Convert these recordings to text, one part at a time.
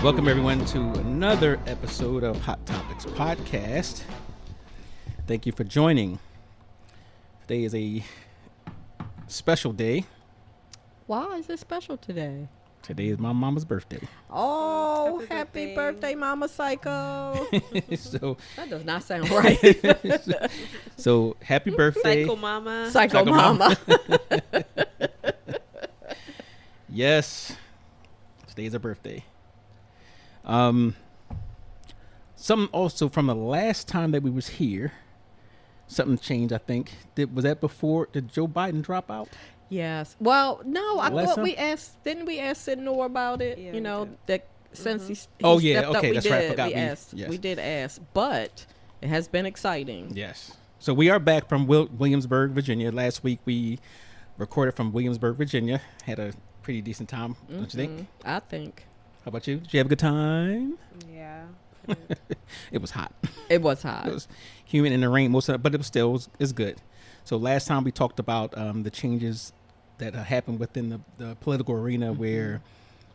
Welcome everyone to another episode of Hot Topics Podcast. Thank you for joining. Today is a special day. Why is it special today? Today is my mama's birthday. Oh, happy birthday, Mama Psycho. So that does not sound right. so happy birthday. Psycho Mama. Psycho Mama. Yes. Today's her birthday. Something also from the last time that we was here, something changed, I think. Was that before? Did Joe Biden drop out? Yes. Well, no, I Last thought time? we asked, didn't we ask Sidnor about it? Yeah, you know, we did. that since he Oh, yeah, stepped up, okay, we that's did, right, I forgot we we- asked. yes. We did ask, but it has been exciting. Yes. So we are back from Williamsburg, Virginia. Last week we recorded from Williamsburg, Virginia. Had a pretty decent time, don't you think? I think. How about you? Did you have a good time? Yeah. It was hot. It was hot. It was humid in the rain most of it, but it was still it's good. So last time we talked about the changes that happened within the political arena where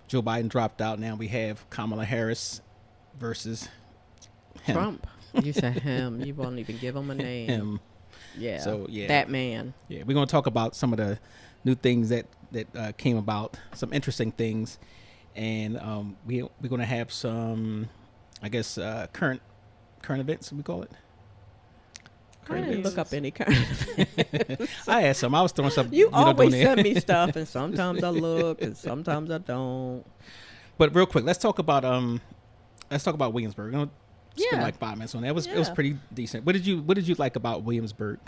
Joe Biden dropped out. Now we have Kamala Harris versus him. Trump. You said him. You won't even give him a name. Him. Yeah. So, yeah. That man. Yeah, we're going to talk about some of the new things that came about, some interesting things, and we're going to have some, I guess, current events, we call it. I didn't look up any kind of I had some. I was throwing some. You always doing it. send me stuff, and sometimes I look, and sometimes I don't. But real quick, let's talk about Williamsburg. Spend Yeah. like 5 minutes on that. It was Yeah. pretty decent. What did you like about Williamsburg?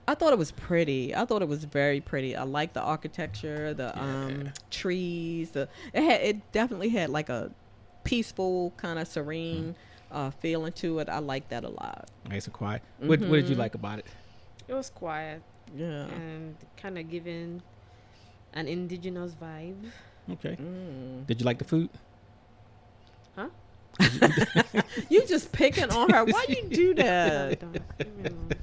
I thought it was pretty. I thought it was very pretty. I like the architecture, the trees. It definitely had like a peaceful, kind of serene feeling to it. I like that a lot. Nice and quiet. What did you like about it? It was quiet Yeah. and kind of giving an indigenous vibe. Okay. Did you like the food? Huh? You just picking on her. Why you do that? Don't, you know.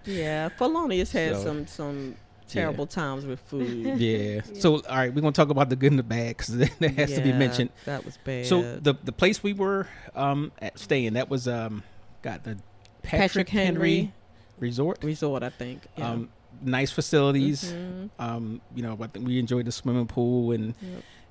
Yeah, Felonious had So, some terrible times with food. Yeah. So all right, we're gonna talk about the good and the bad because that has to be Yeah, mentioned. That was bad. So the place we were at staying, that was the Patrick Henry Resort. Resort, I think. Yeah. Nice facilities. Mhm. I think we enjoyed the swimming pool and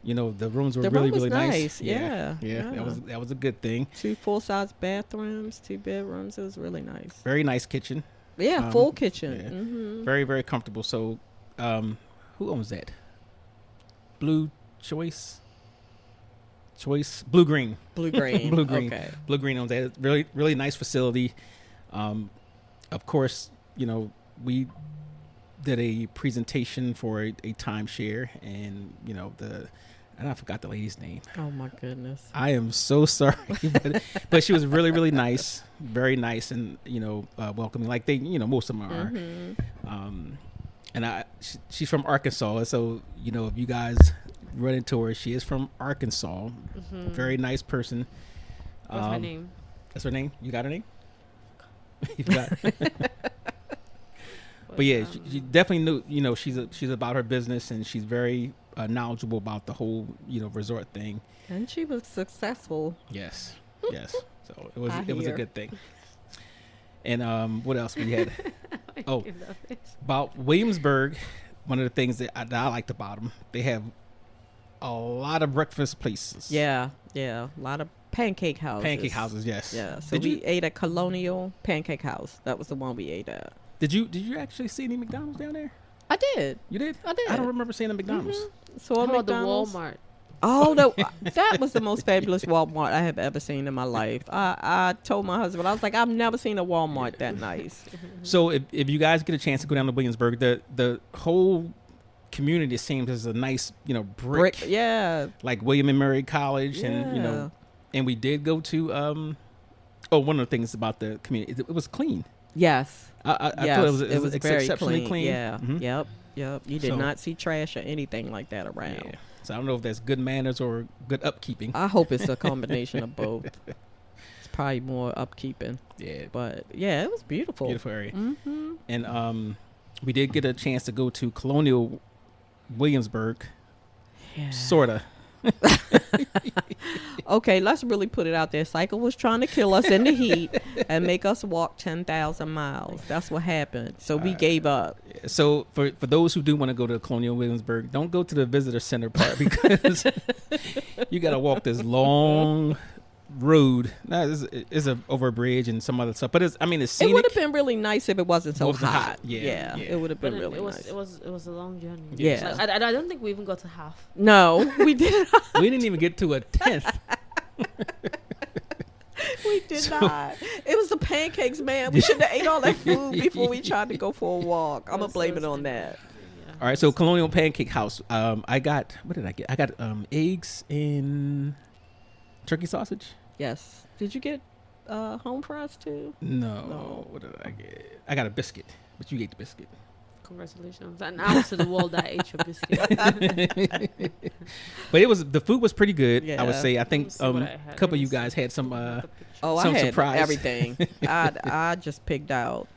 Yep. the rooms were The really room was really nice. Yeah. Yeah. That was a good thing. 2 full-size bathrooms, 2 bedrooms. It was really nice. Very nice kitchen. Yeah, full kitchen. Yeah. Mm-hmm. Very very comfortable. So who owns that? Blue Choice Blue Green. Blue green. Blue Green. Okay. Blue Green owns that. Really, really nice facility. Of course, we did a presentation for a timeshare, and and I forgot the lady's name. Oh my goodness. I am so sorry, but she was really, really nice, very nice, and welcoming. Like they, most of them are. Mm-hmm. And she's from Arkansas, so if you guys run into her, she is from Arkansas. Very nice person. What's her name? That's her name. You got her name? You forgot. But yeah, she definitely knew. She's about her business, and she's very knowledgeable about the whole resort thing. And she was successful. Yes, yes. So it was I a hear. good thing. And what else we had? Oh, You love it. about Williamsburg, one of the things that I liked about them, they have a lot of breakfast places. Yeah. A lot of pancake houses. Pancake houses, yes. Yeah. So Did we you ate at Colonial Pancake House. That was the one we ate at. did you actually see any McDonald's down there? I did. You did? I did. I don't remember seeing a McDonald's. So How at about the McDonald's. Walmart? Oh, that was the most fabulous Walmart I have ever seen in my life. I told my husband, I was like, I've never seen a Walmart that nice. So if you guys get a chance to go down to Williamsburg, the whole community seems as a nice brick, Yeah. like William and Mary College, and Yeah. and we did go to one of the things about the community, it was clean. Yes. I Yes. thought it was very exceptionally clean. Yeah. Mhm. Yep. You did So- not see trash or anything like that around. Yeah. So I don't know if that's good manners or good upkeeping. I hope it's a combination of both. It's probably more upkeeping, Yeah, but yeah, it was beautiful. beautiful area. Mm-hmm. And we did get a chance to go to Colonial Williamsburg, Yeah. sorta. Okay, let's really put it out there. Cycle was trying to kill us in the heat and make us walk 10,000 miles. That's what happened. So we gave up. So for those who do want to go to Colonial Williamsburg, don't go to the visitor center part because you got to walk this long road. Now, it's over a bridge and some other stuff, but it's scenic. It would have been really nice if it wasn't so Wasn't hot. hot. Yeah. It would have been But really it was nice. it was a long journey. Yeah. Like, I don't think we even got to half. No, we didn't. We didn't even get to a 10th. We did not. It was the pancakes, man. We should have ate all that food before we tried to go for a walk. I'm gonna blame it on that. Yeah. All right, so Colonial Pancake House. I got, what did I get? I got eggs and turkey sausage. Yes. Did you get home fries too? No. What did I get? I got a biscuit, but you ate the biscuit. Congratulations. And I was to the world that ate your biscuit. But the food was pretty good. I would Yeah. say. I think Let me see what I a had. couple Let of you me see. guys had some. Oh, Some I had surprise. everything. I just picked out.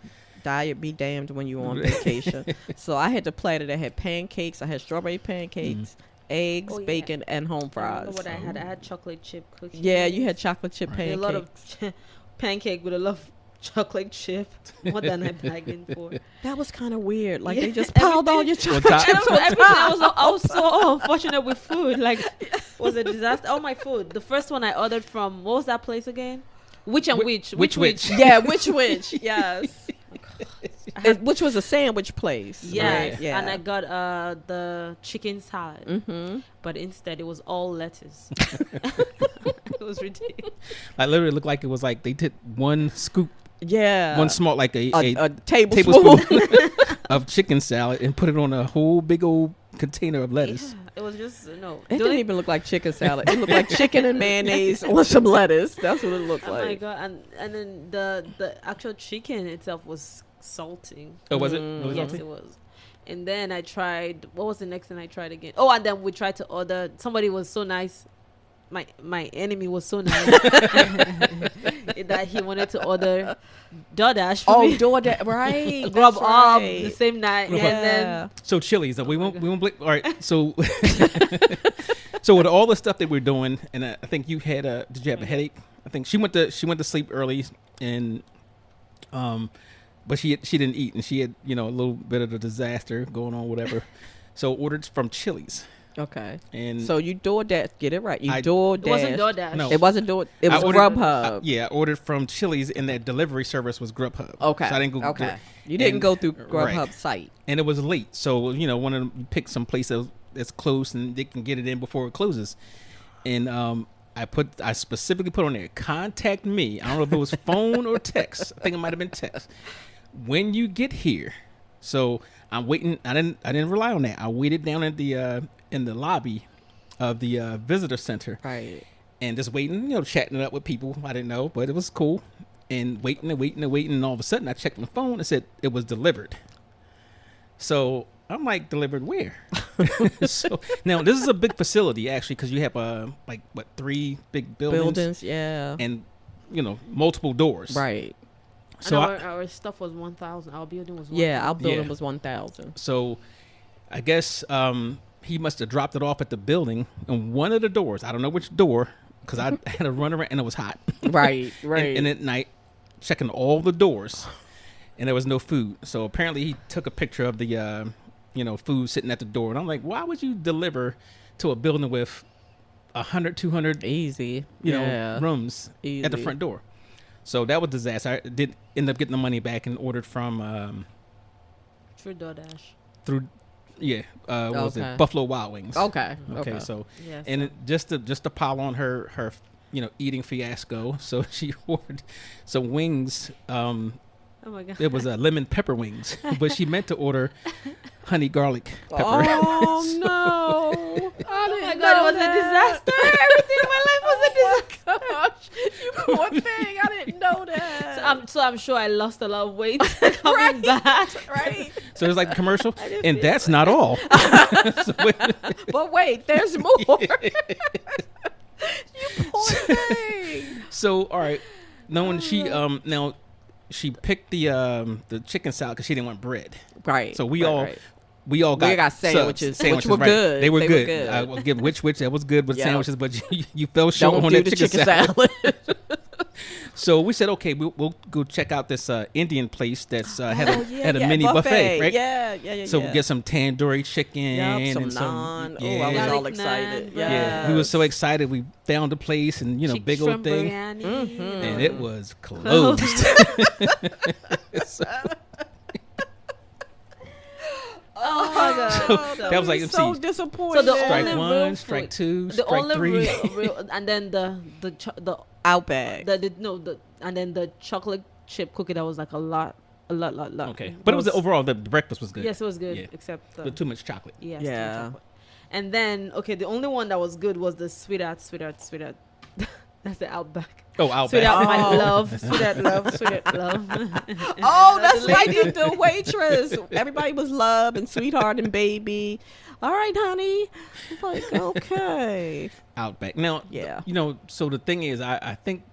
Diet be damned when you on vacation. So I had the platter that had pancakes. I had strawberry pancakes, eggs, Oh, yeah. bacon, and home I remember fries. what I had. I had chocolate chip cookies. Yeah, you had chocolate chip Right. pancakes. A lot of pancake with a lot of chocolate chip. More than I bargained for. That was kind of weird. Like Yeah. they just piled all your chocolate top. chips on Everything, top. I was so unfortunate with food. Like, was a disaster. Oh, my food. The first one I ordered from, what was that place again? Which and which? Which? Yeah, which yes. Which was a sandwich place. Yes, right? Yeah. and I got the chicken salad, Mm-hmm. but instead it was all lettuce. It was ridiculous. I literally looked like it was like they did one scoop, Yeah. one small, like a tablespoon. of chicken salad and put it on a whole big old container of lettuce. Yeah, it was just no. It didn't even look like chicken salad. It looked like chicken and mayonnaise on some lettuce. That's what it looked Oh my like. god! And then the actual chicken itself was salty. Oh, was it? Mm. Was it Yes, salty? it was. And then I tried. What was the next thing I tried again? Oh, and then we tried to order. Somebody was so nice. My enemy was so nice that he wanted to order DoorDash for me. DoorDash, right? Grub that's up right. the same night, Yeah. and then So Chili's. We Oh my won't. God. We won't. All right. So, so with all the stuff that we're doing, and I think you had a. Did you have a headache? I think she went to sleep early, and but she didn't eat, and she had a little bit of a disaster going on, whatever. So ordered from Chili's, Okay. and So you DoorDash, get it right. You I- DoorDash. it wasn't DoorDash. No. It wasn't Door. It I was ordered- Grubhub. yeah, I ordered from Chili's, and that delivery service was Grubhub. Okay. So I didn't go. Okay. You didn't and- go through right. Grubhub site. And it was late, so one of them pick some place that's close and they can get it in before it closes. And I specifically put on there, contact me. I don't know if it was phone or text. I think it might have been text. When you get here. So I'm waiting. I didn't rely on that. I waited down at the in the lobby of the visitor center Right. and just waiting, chatting it up with people I didn't know, but it was cool. And waiting, and all of a sudden I checked my phone and said it was delivered. So I'm like, delivered where? So now this is a big facility actually, because you have 3 big buildings, Yeah. and multiple doors. Right. So and our stuff was 1,000. Our building was 1,000. Yeah. Our building Yeah. was 1,000. So I guess he must have dropped it off at the building, and one of the doors, I don't know which door, because I had to run around and it was hot. Right. Right. And at night, checking all the doors, and there was no food. So apparently he took a picture of the food sitting at the door, and I'm like, why would you deliver to a building with 100, 200 Easy. rooms at the Easy. front door? So that was a disaster. I did end up getting the money back and ordered from Through DoorDash. through what was Okay. it, Buffalo Wild Wings. Okay. Okay, so Yes. and just to pile on her eating fiasco, so she ordered some wings. Oh my god. It was lemon pepper wings, but she meant to order honey garlic pepper. Oh no! I Oh didn't my god, know it was that. a disaster. Everything in my life was a disaster. Gosh, you poor thing! I didn't know that. So I'm sure I lost a lot of weight coming back. Right. So it's like a commercial, didn't and feel that's not all. But wait, there's more. You poor thing. So all right, knowing she now she picked the chicken salad because she didn't want bread. Right. So we right, all right. we all got, got sandwiches, which were right. good. They were They were good. good. I will give which that was good with Yep. sandwiches, but you fell short Don't on do that the chicken chicken salad. salad. So we said, okay, we'll go check out this Indian place that's had a yeah, mini buffet, right? Yeah. So we get some tandoori chicken Yep, some and naan. Yeah. Oh, I was all Garlic excited. naan, Yeah, we were so excited. We found a place and big old shrimp thing, biryani, Mhm. and it was closed. Oh my god. That was like, so MC. disappointed. So the Strike only one, real strike food- two, The strike only three. real, and then the Outback. and then the chocolate chip cookie that was like a lot. Okay, but it was overall the breakfast was good. Yes, it was good, Yeah. except But too much chocolate. yes, Yeah. the chocolate. And then the only one that was good was the sweetheart. That's the Outback. Oh, Outback. Sweetheart, my Oh. love. Sweetheart, love. Sweetheart, love. Oh, that's The right. lady- The waitress. Everybody was love and sweetheart and baby. All right, honey. I'm like, okay. Outback. Now, Yeah. so the thing is, I think,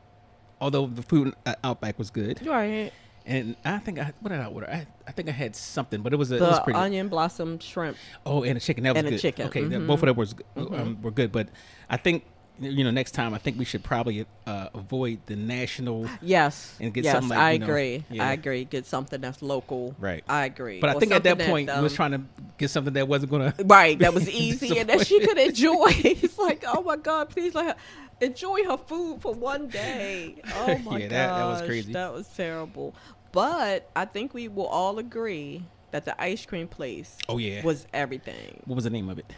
although the food at Outback was good, Right. and I think what did I order? I think I had something, but it was The pretty. onion blossom shrimp. Oh, and a chicken. That was and a good. chicken, Okay, mhm. both of them was Mhm. were good, but I think next time I think we should probably avoid the national. Yes. And get yes, something like, I agree. yeah. I agree. Get something that's local. Right. I agree. But I Or think at that something point we was trying to get something that wasn't gonna. Right, that was easy and that she could enjoy. It's like, oh my God, please let her enjoy her food for one day. Oh my Yeah, gosh, that was crazy. That was terrible. But I think we will all agree that the ice cream place Oh yeah. was everything. What was the name of it?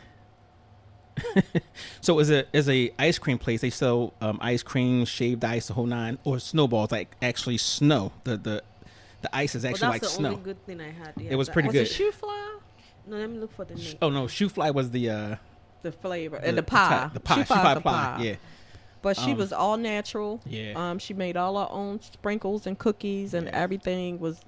So as a ice cream place, they sell ice cream, shaved ice, the whole nine, or snowballs, like actually snow. The ice is actually Well, like that's the snow. only good thing I had. Yeah, It was the pretty ice- good. Was it shoe fly? No, let me look for the name. Oh no, shoe fly was the The flavor and the pie. The pie. Shoe Shoe fly fly's the pie. Yeah. But she Um, was all natural. Yeah. She made all her own sprinkles and cookies and Yeah. everything was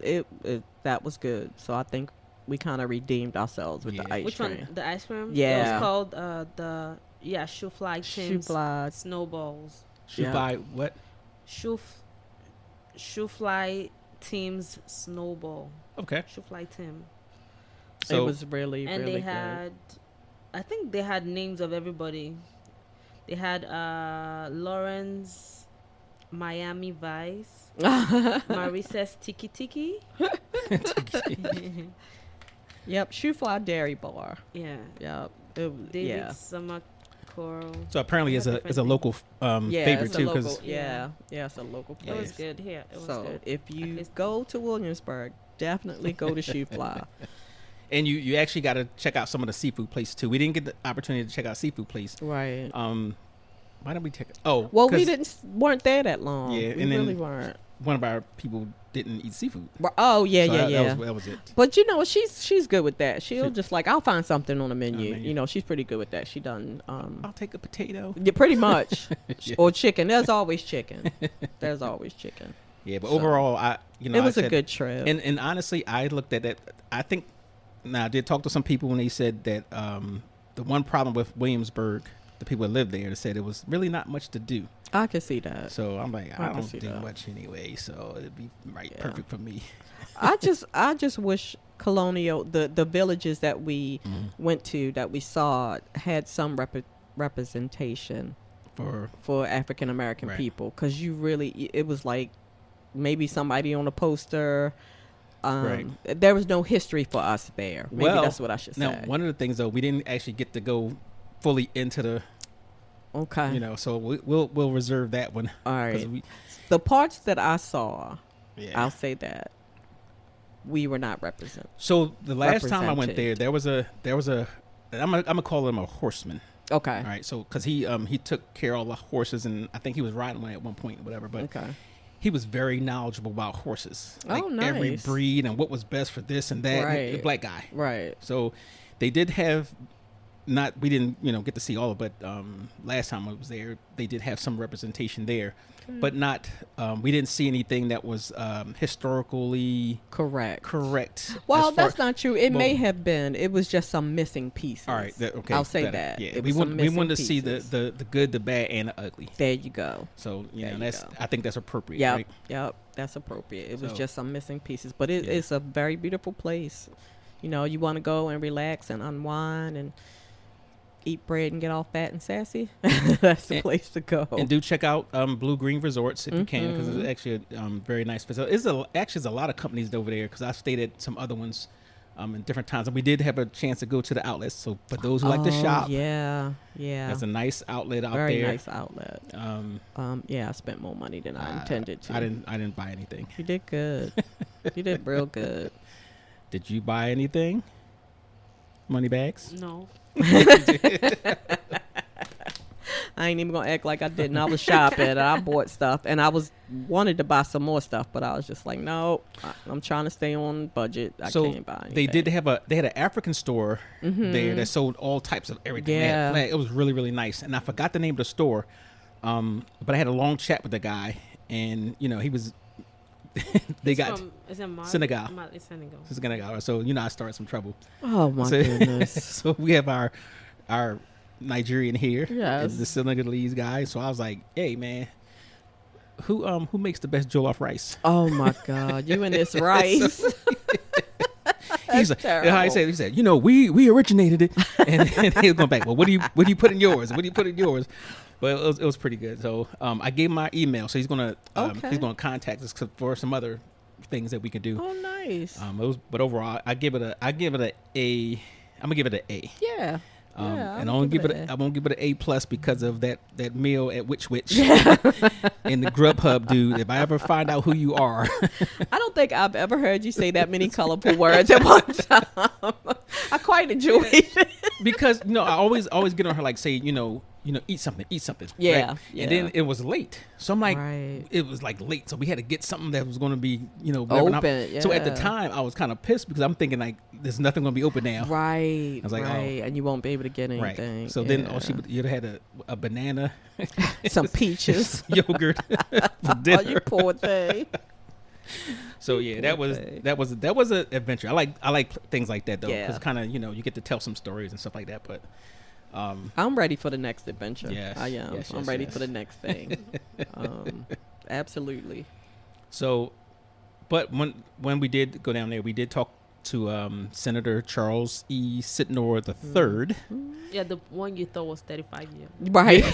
that was good. So I think we kind of redeemed ourselves with the Yeah. ice Which cream. one? The ice cream? It Yeah. was called the shoe fly Shoe Tim's fly. snowballs. Shoe Yeah. fly what? Shoe fly Tim's snowball. Okay. Shoe fly Tim. So it was really, And really they had, I think they had names of everybody. They had Lawrence, Miami Vice, good. Marissa's Tiki Tiki. Yep, Shoe Fly Dairy Bar. Yeah. Yep. David Summer Coral. So apparently They had it's a different local Yeah, favorite it's a too, local. because Yeah, it's a local It place. was good. Yeah, it was So good. if you least- go to Williamsburg, definitely go to Shoe Fly. and you actually got to check out some of the seafood places too. We didn't get the opportunity to check out seafood place. Right. Why didn't we check it? Oh, Well, we 'cause weren't there that long. Yeah, we and then- really weren't. one of our people didn't eat seafood. Oh yeah, So yeah. That was it. But she's good with that. She'll just like, I'll find something on the menu. menu. She's pretty good with that. She done I'll take a potato. yeah, pretty much. Yeah. Or chicken. There's always chicken. There's always chicken. Yeah, but So, overall, it was I a said- good trip. And honestly, I looked at it. I think now I did talk to some people and they said that the one problem with Williamsburg, the people that live there, they said it was really not much to do. I can see that. So I'm like, I I can don't see do that. much anyway, so it'd be Yeah. perfect for me. I just wish Colonial, the villages that we went to, that we saw, had some representation for African American Right. people, because it was like maybe somebody on a poster. Right. There was no history for us there. Maybe Well, that's what I should Now, say. one of the things though, we didn't actually get to go fully into the, Okay. so we'll reserve that one. All 'Cause right. The parts that I saw, Yeah. I'll say that we were not represented. So the last time I went represented. there was a I'm gonna call him a horseman. Okay. All right. So because he took care of all the horses, and I think he was riding one at one point, whatever. But Okay. he was very knowledgeable about horses, like Oh, every nice. breed and what was best for this and that. Right. The black guy. Right. So they did have. We didn't get to see all of it, but last time I was there, they did have some representation there, but not. We didn't see anything that was historically Correct. correct. Well, as far- that's not true. It well- may have been. It was just some missing pieces. All right. Okay. I'll say better. that. Yeah. It We was some we wanted to missing see pieces. the good, the bad, and the ugly. There you go. So There you that's go. I think that's appropriate. Yep. Right? Yep. That's appropriate. It was So- just some missing pieces, but Yeah. it's a very beautiful place. you want to go and relax and unwind and eat bread and get all fat and sassy, that's the place to go. And do check out Blue Green Resorts if you can, because it's actually a very nice facility. There's a lot of companies over there, because I stayed at some other ones in different times, and we did have a chance to go to the outlets. So for those who like to shop, there's a nice outlet out very there. Nice outlet. I spent more money than I intended to. I didn't buy anything. You did good. You did real good. Did you buy anything? Money bags? No. I ain't even gonna act like I didn't. I was shopping and I bought stuff, and I wanted to buy some more stuff, but I was just like, no, I'm trying to stay on budget. I can't buy anything. They had an African store there that sold all types of everything. Yeah. It was really, really nice, and I forgot the name of the store, but I had a long chat with the guy, and he was. Senegal. It's Senegal. Senegal. So I started some trouble. Oh my goodness. So we have our Nigerian here, yes, the Senegalese guy. So I was like, hey man, who makes the best jollof rice? Oh my God, you and this rice. He's like, he said, we originated it, and he was going back. Well, what do you put in yours? What do you put in yours? But it was pretty good. So I gave him my email, so he's gonna contact us for some other things that we can do. Oh, nice. But overall, I give it a A. I'm gonna give it an A. Yeah. And I won't give it an A+ because of that meal at Which and the Grubhub dude. If I ever find out who you are, I don't think I've ever heard you say that many colorful words at one time. I quite enjoy it because I always get on her like say eat something. Yeah, right? yeah. And then it was late, so I'm like, it was like late, so we had to get something that was going to be open. Yeah. So at the time, I was kind of pissed because I'm thinking like there's nothing going to be open now. Right. I was like, and you won't be able to get anything. Right. So then you'd have had a banana, some peaches, yogurt for dinner. Oh, you poor thing. So yeah, that was an adventure. I like things like that though, because kind of you get to tell some stories and stuff like that. But I'm ready for the next adventure. Yes, I am. I'm ready for the next thing. Absolutely. So, but when we did go down there, we did talk to Senator Charles E. Sitnor III. Yeah, the one you thought was 35 years. Right.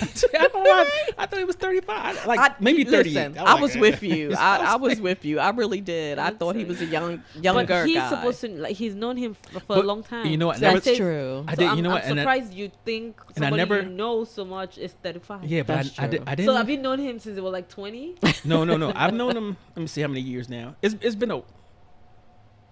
I thought he was 35. Maybe 38. I was with you. I was with you. I really did. I thought he was a younger but he's guy. Supposed to he's known him for a long time. You know what? That's true. I'm surprised you think somebody you know so much is 35. Yeah, but I didn't. So have you known him since he was like 20? No. I've known him. Let me see how many years now. It's been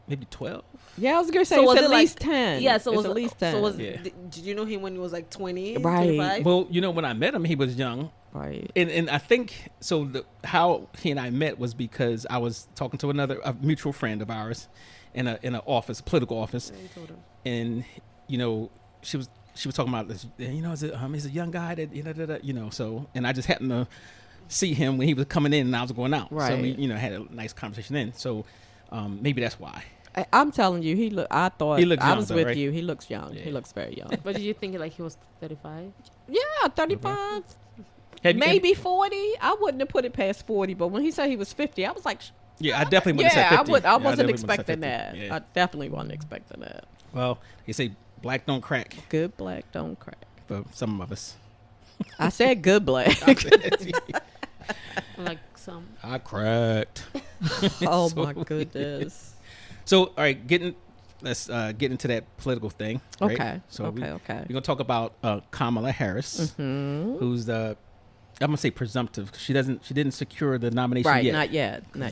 maybe 12. Yeah, I was gonna say so it's at least 10. Yeah, so it's at least 10. So did you know him when he was like 20? Right. 25? Well, when I met him, he was young. Right. And I think so. How he and I met was because I was talking to a mutual friend of ours in an office, a political office, and she was talking about this. He's a young guy that So and I just happened to see him when he was coming in and I was going out. Right. So we had a nice conversation then. So maybe that's why. I'm telling you, I thought he looked young, I was with right? you. He looks young. Yeah. He looks very young. But did you think like he was 35? Yeah, 35. Maybe 40. I wouldn't have put it past 40. But when he said he was 50, I was like, yeah, I definitely wouldn't have said 50. I wasn't expecting that. Yeah. I definitely wasn't expecting that. Well, they say black don't crack. Good black don't crack. For some of us. I said good black. Like some. I cracked. Oh my goodness. So, all right, let's get into that political thing. Right? Okay. So okay. We're gonna talk about Kamala Harris, who's the I'm gonna say presumptive. She didn't secure the nomination right, yet. Not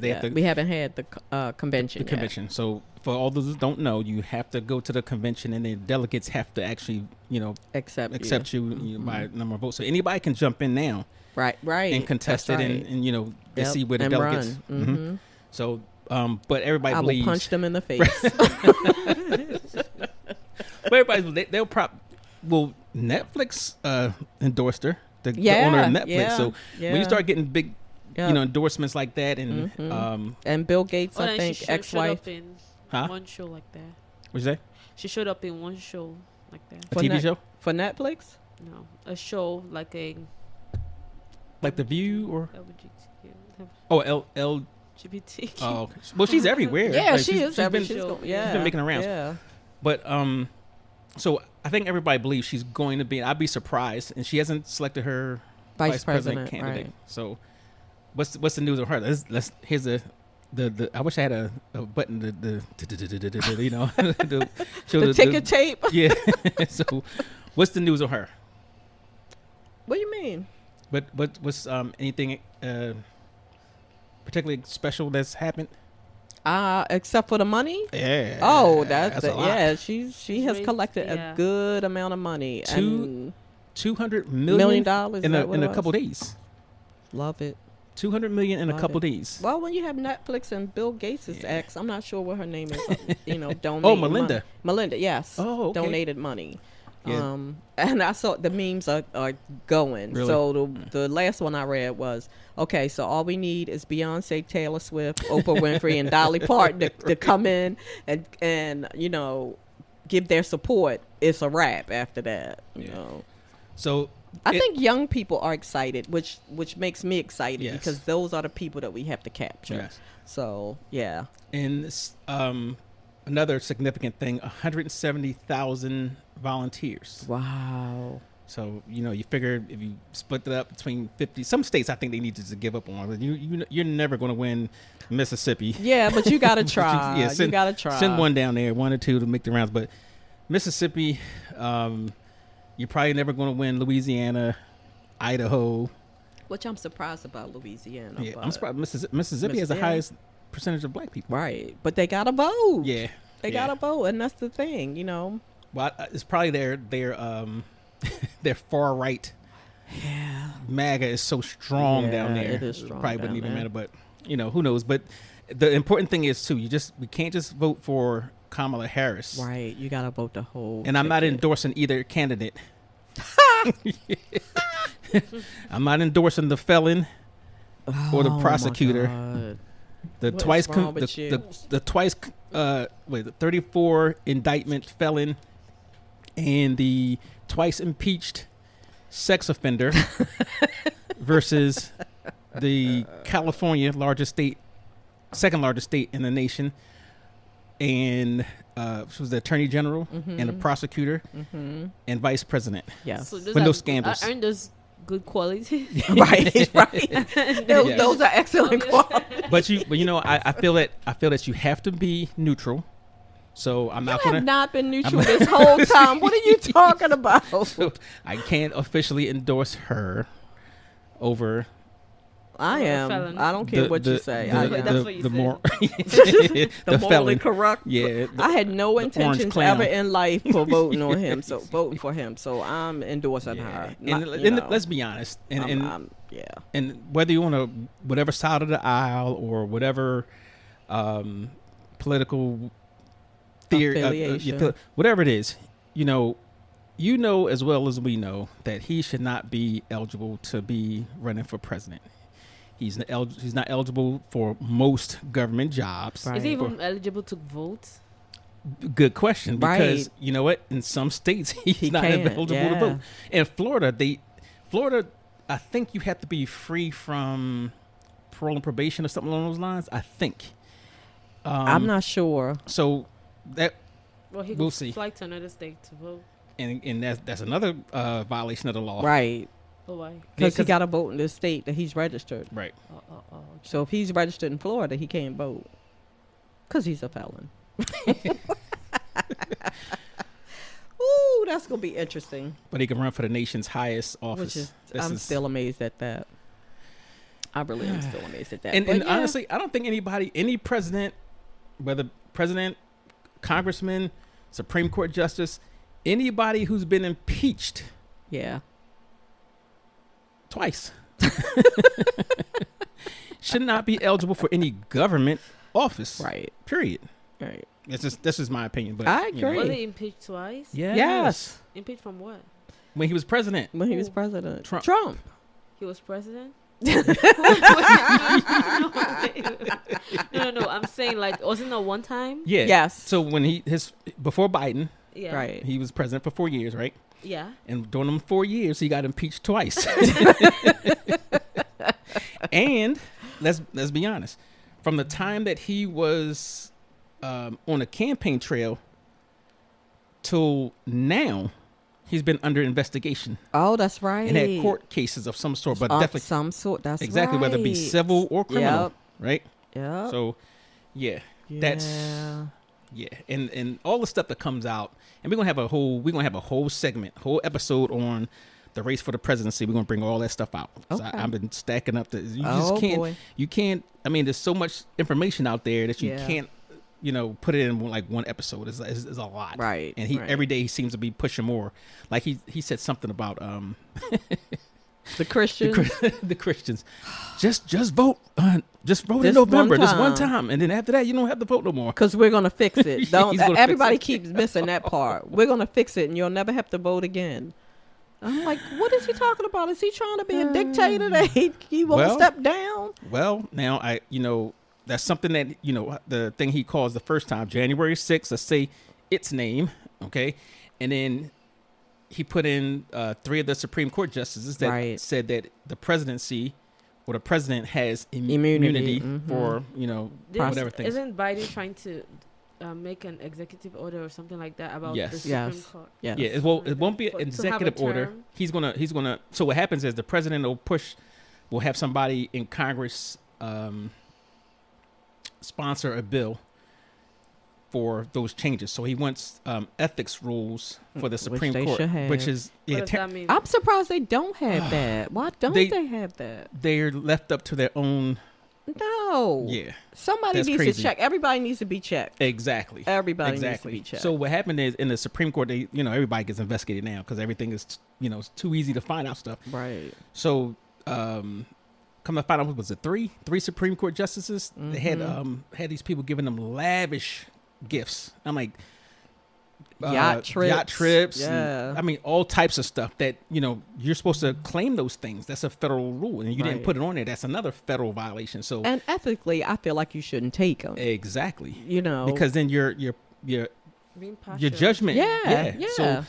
yet. We haven't had the convention. The convention. So for all those who don't know, you have to go to the convention, and the delegates have to actually accept you by number of votes. So anybody can jump in now. Right. And contest it, and see where the delegates. Run. So. But everybody believes. I will punch them in the face. But they'll Netflix endorsed her, the owner of Netflix. Yeah, so when you start getting big, endorsements like that, and Bill Gates, I think, ex-wife, showed up in one show like that. What'd you say? She showed up in one show like that. A TV show for Netflix? No, a show like The View or LGBT. Oh, okay. Well, she's everywhere. Yeah, like, she is. She's been making arounds. Yeah. But so I think everybody believes she's going to be. I'd be surprised, and she hasn't selected her vice president candidate. Right. So what's the news on her? Here's the I wish I had a button the you know The ticker tape. Yeah. So what's the news on her? What do you mean? But what's anything particularly special that's happened? Except for the money. Yeah. Oh, that's a lot. yeah. She has raised- collected yeah. a good amount of money. And $200 $1 million in a couple days. Love it. $200 million in a Love couple it. days. Well, when you have Netflix and Bill Gates' ex, I'm not sure what her name is. Donate. Oh, Melinda. money. Melinda, yes. Oh, okay. Donated money. Yeah. And I saw the memes are going. Really? So the last one I read was, okay, so all we need is Beyonce, Taylor Swift, Oprah Winfrey, and Dolly Parton to come in and give their support. It's a wrap after that. You know. So I think young people are excited, which makes me excited Yes. because those are the people that we have to capture. Yes. So yeah. And another significant thing, 170,000 volunteers. Wow. So, you figure if you split it up between 50, some states I think they need to give up on. You're never going to win Mississippi. Yeah, but you got to But try. You got to try. Send one down there, one or two to make the rounds. But Mississippi, you're probably never going to win Louisiana, Idaho. Which I'm surprised about Louisiana. Yeah, but- I'm surprised Mississippi has the Yeah. highest percentage of black people. Right. But they got to vote. Yeah. They got to vote. And that's the thing, Well, it's probably their far right. Yeah. MAGA is so strong down Yeah, there. it is strong Probably wouldn't down even there. matter, but who knows? But the important thing is too, we can't just vote for Kamala Harris. Right. You got to vote the whole. And I'm not ticket. endorsing either candidate. I'm not endorsing the felon or the Oh, my prosecutor. God. The What is twice wrong with you? the twice the 34 indictment felon and the twice impeached sex offender versus the California second largest state in the nation, and was the attorney general and the prosecutor and vice president. Yes. So those But no are- scandals. Aren't those good qualities? right. Those, Yes. those are excellent qualities. But I feel that you have to be neutral. So I'm not You have gonna. not been neutral this whole time. What are you talking about? So I can't officially endorse her over I am. felon. I don't care what you say. I am. That's what you the said. more the the morally felon. corrupt. Yeah, I had no orange intentions clown. ever in life for voting on him. So voting for him. So I'm endorsing her. And, Not, let's be honest. And yeah. and whether you want to whatever side of the aisle or whatever political theory, Affiliation. whatever it is, you know as well as we know that he should not be eligible to be running for president. He's not eligible for most government jobs. Right. Is he even eligible to vote? Good question, because Right. you know what? In some states, he's He not can't, eligible to yeah. vote. In Florida, I think you have to be free from parole and probation or something along those lines. I think. I'm not sure. So that Well, he We'll could see. fly to another state to vote. and that's another violation of the law. Right. Oh, why? Because he 'cause- got to vote in the state that he's registered. Right. Oh. So if he's registered in Florida, he can't vote. Because he's a felon. Ooh, that's going to be interesting. But he can run for the nation's highest office. Which is, This I'm is- still amazed at that. I really am still amazed at that. And, But and yeah. honestly, I don't think any president, whether president, congressman, Supreme Court justice, anybody who's been impeached Yeah. twice should not be eligible for any government office. Right. Period. Right. This is my opinion. But I you know. agree. Was he impeached twice? Yes. Impeached from what? When he was president. When he was Who? president. Trump. He was president? No, I'm saying like wasn't it one time? Yeah. Yes. So when before Biden, Yeah. Right. he was president for 4 years, right? Yeah. And during them 4 years, he got impeached twice. And let's be honest, from the time that he was on a campaign trail till now, he's been under investigation Oh, that's right. and had court cases of some sort, but Of definitely some sort. That's exactly whether it be right. civil or criminal, Yep. right? Yep. So, yeah, that's and all the stuff that comes out, and we're gonna have a whole segment, whole episode on the race for the presidency. We're gonna bring all that stuff out. So Okay. I've been stacking up. You Oh, just can't. boy. You can't. I mean, there's so much information out there that you Yeah. can't. Put it in like one episode is a lot. Right. And he right. every day he seems to be pushing more. Like he said something about the Christian. the Christians. Just vote. Just vote in This November. one This one time. time, and then after that, you don't have to vote no more. Because we're gonna fix it. Don't He's gonna fix everybody it. keeps missing that part. We're gonna fix it, and you'll never have to vote again. I'm like, what is he talking about? Is he trying to be a dictator that he won't Well, step down? Well, now that's something that the thing he calls the first time, January 6th. Let's say its name, okay, and then he put in 3 of the Supreme Court justices that Right. said that the presidency or the president has Immunity, immunity for whatever things. Isn't Biden trying to make an executive order or something like that about Yes. the Supreme Yes. Court? Yes. Yeah, it won't be an To have a executive order. term. He's gonna. So what happens is the president will have somebody in Congress sponsor a bill for those changes. So he wants ethics rules for the Which Supreme they Court, should have. which is What does that mean? I'm surprised they don't have that. Why don't They- they have that? they're left up to their own. No. Yeah, Somebody That's needs crazy. to check. Everybody needs to be checked. exactly. Everybody Exactly. needs to be checked. So what happened is in the Supreme Court, they everybody gets investigated now because everything is it's too easy to find out stuff. right. So, come to find out, what was it, three Supreme Court justices? They had these people giving them lavish gifts. I'm like, Yacht trips. and, Yeah. I mean, all types of stuff that you're supposed to claim those things. That's a federal rule, and you didn't Right. put it on there. That's another federal violation. So, And ethically, I feel like you shouldn't take them. exactly, Because because then your Being partial. judgment, yeah. So,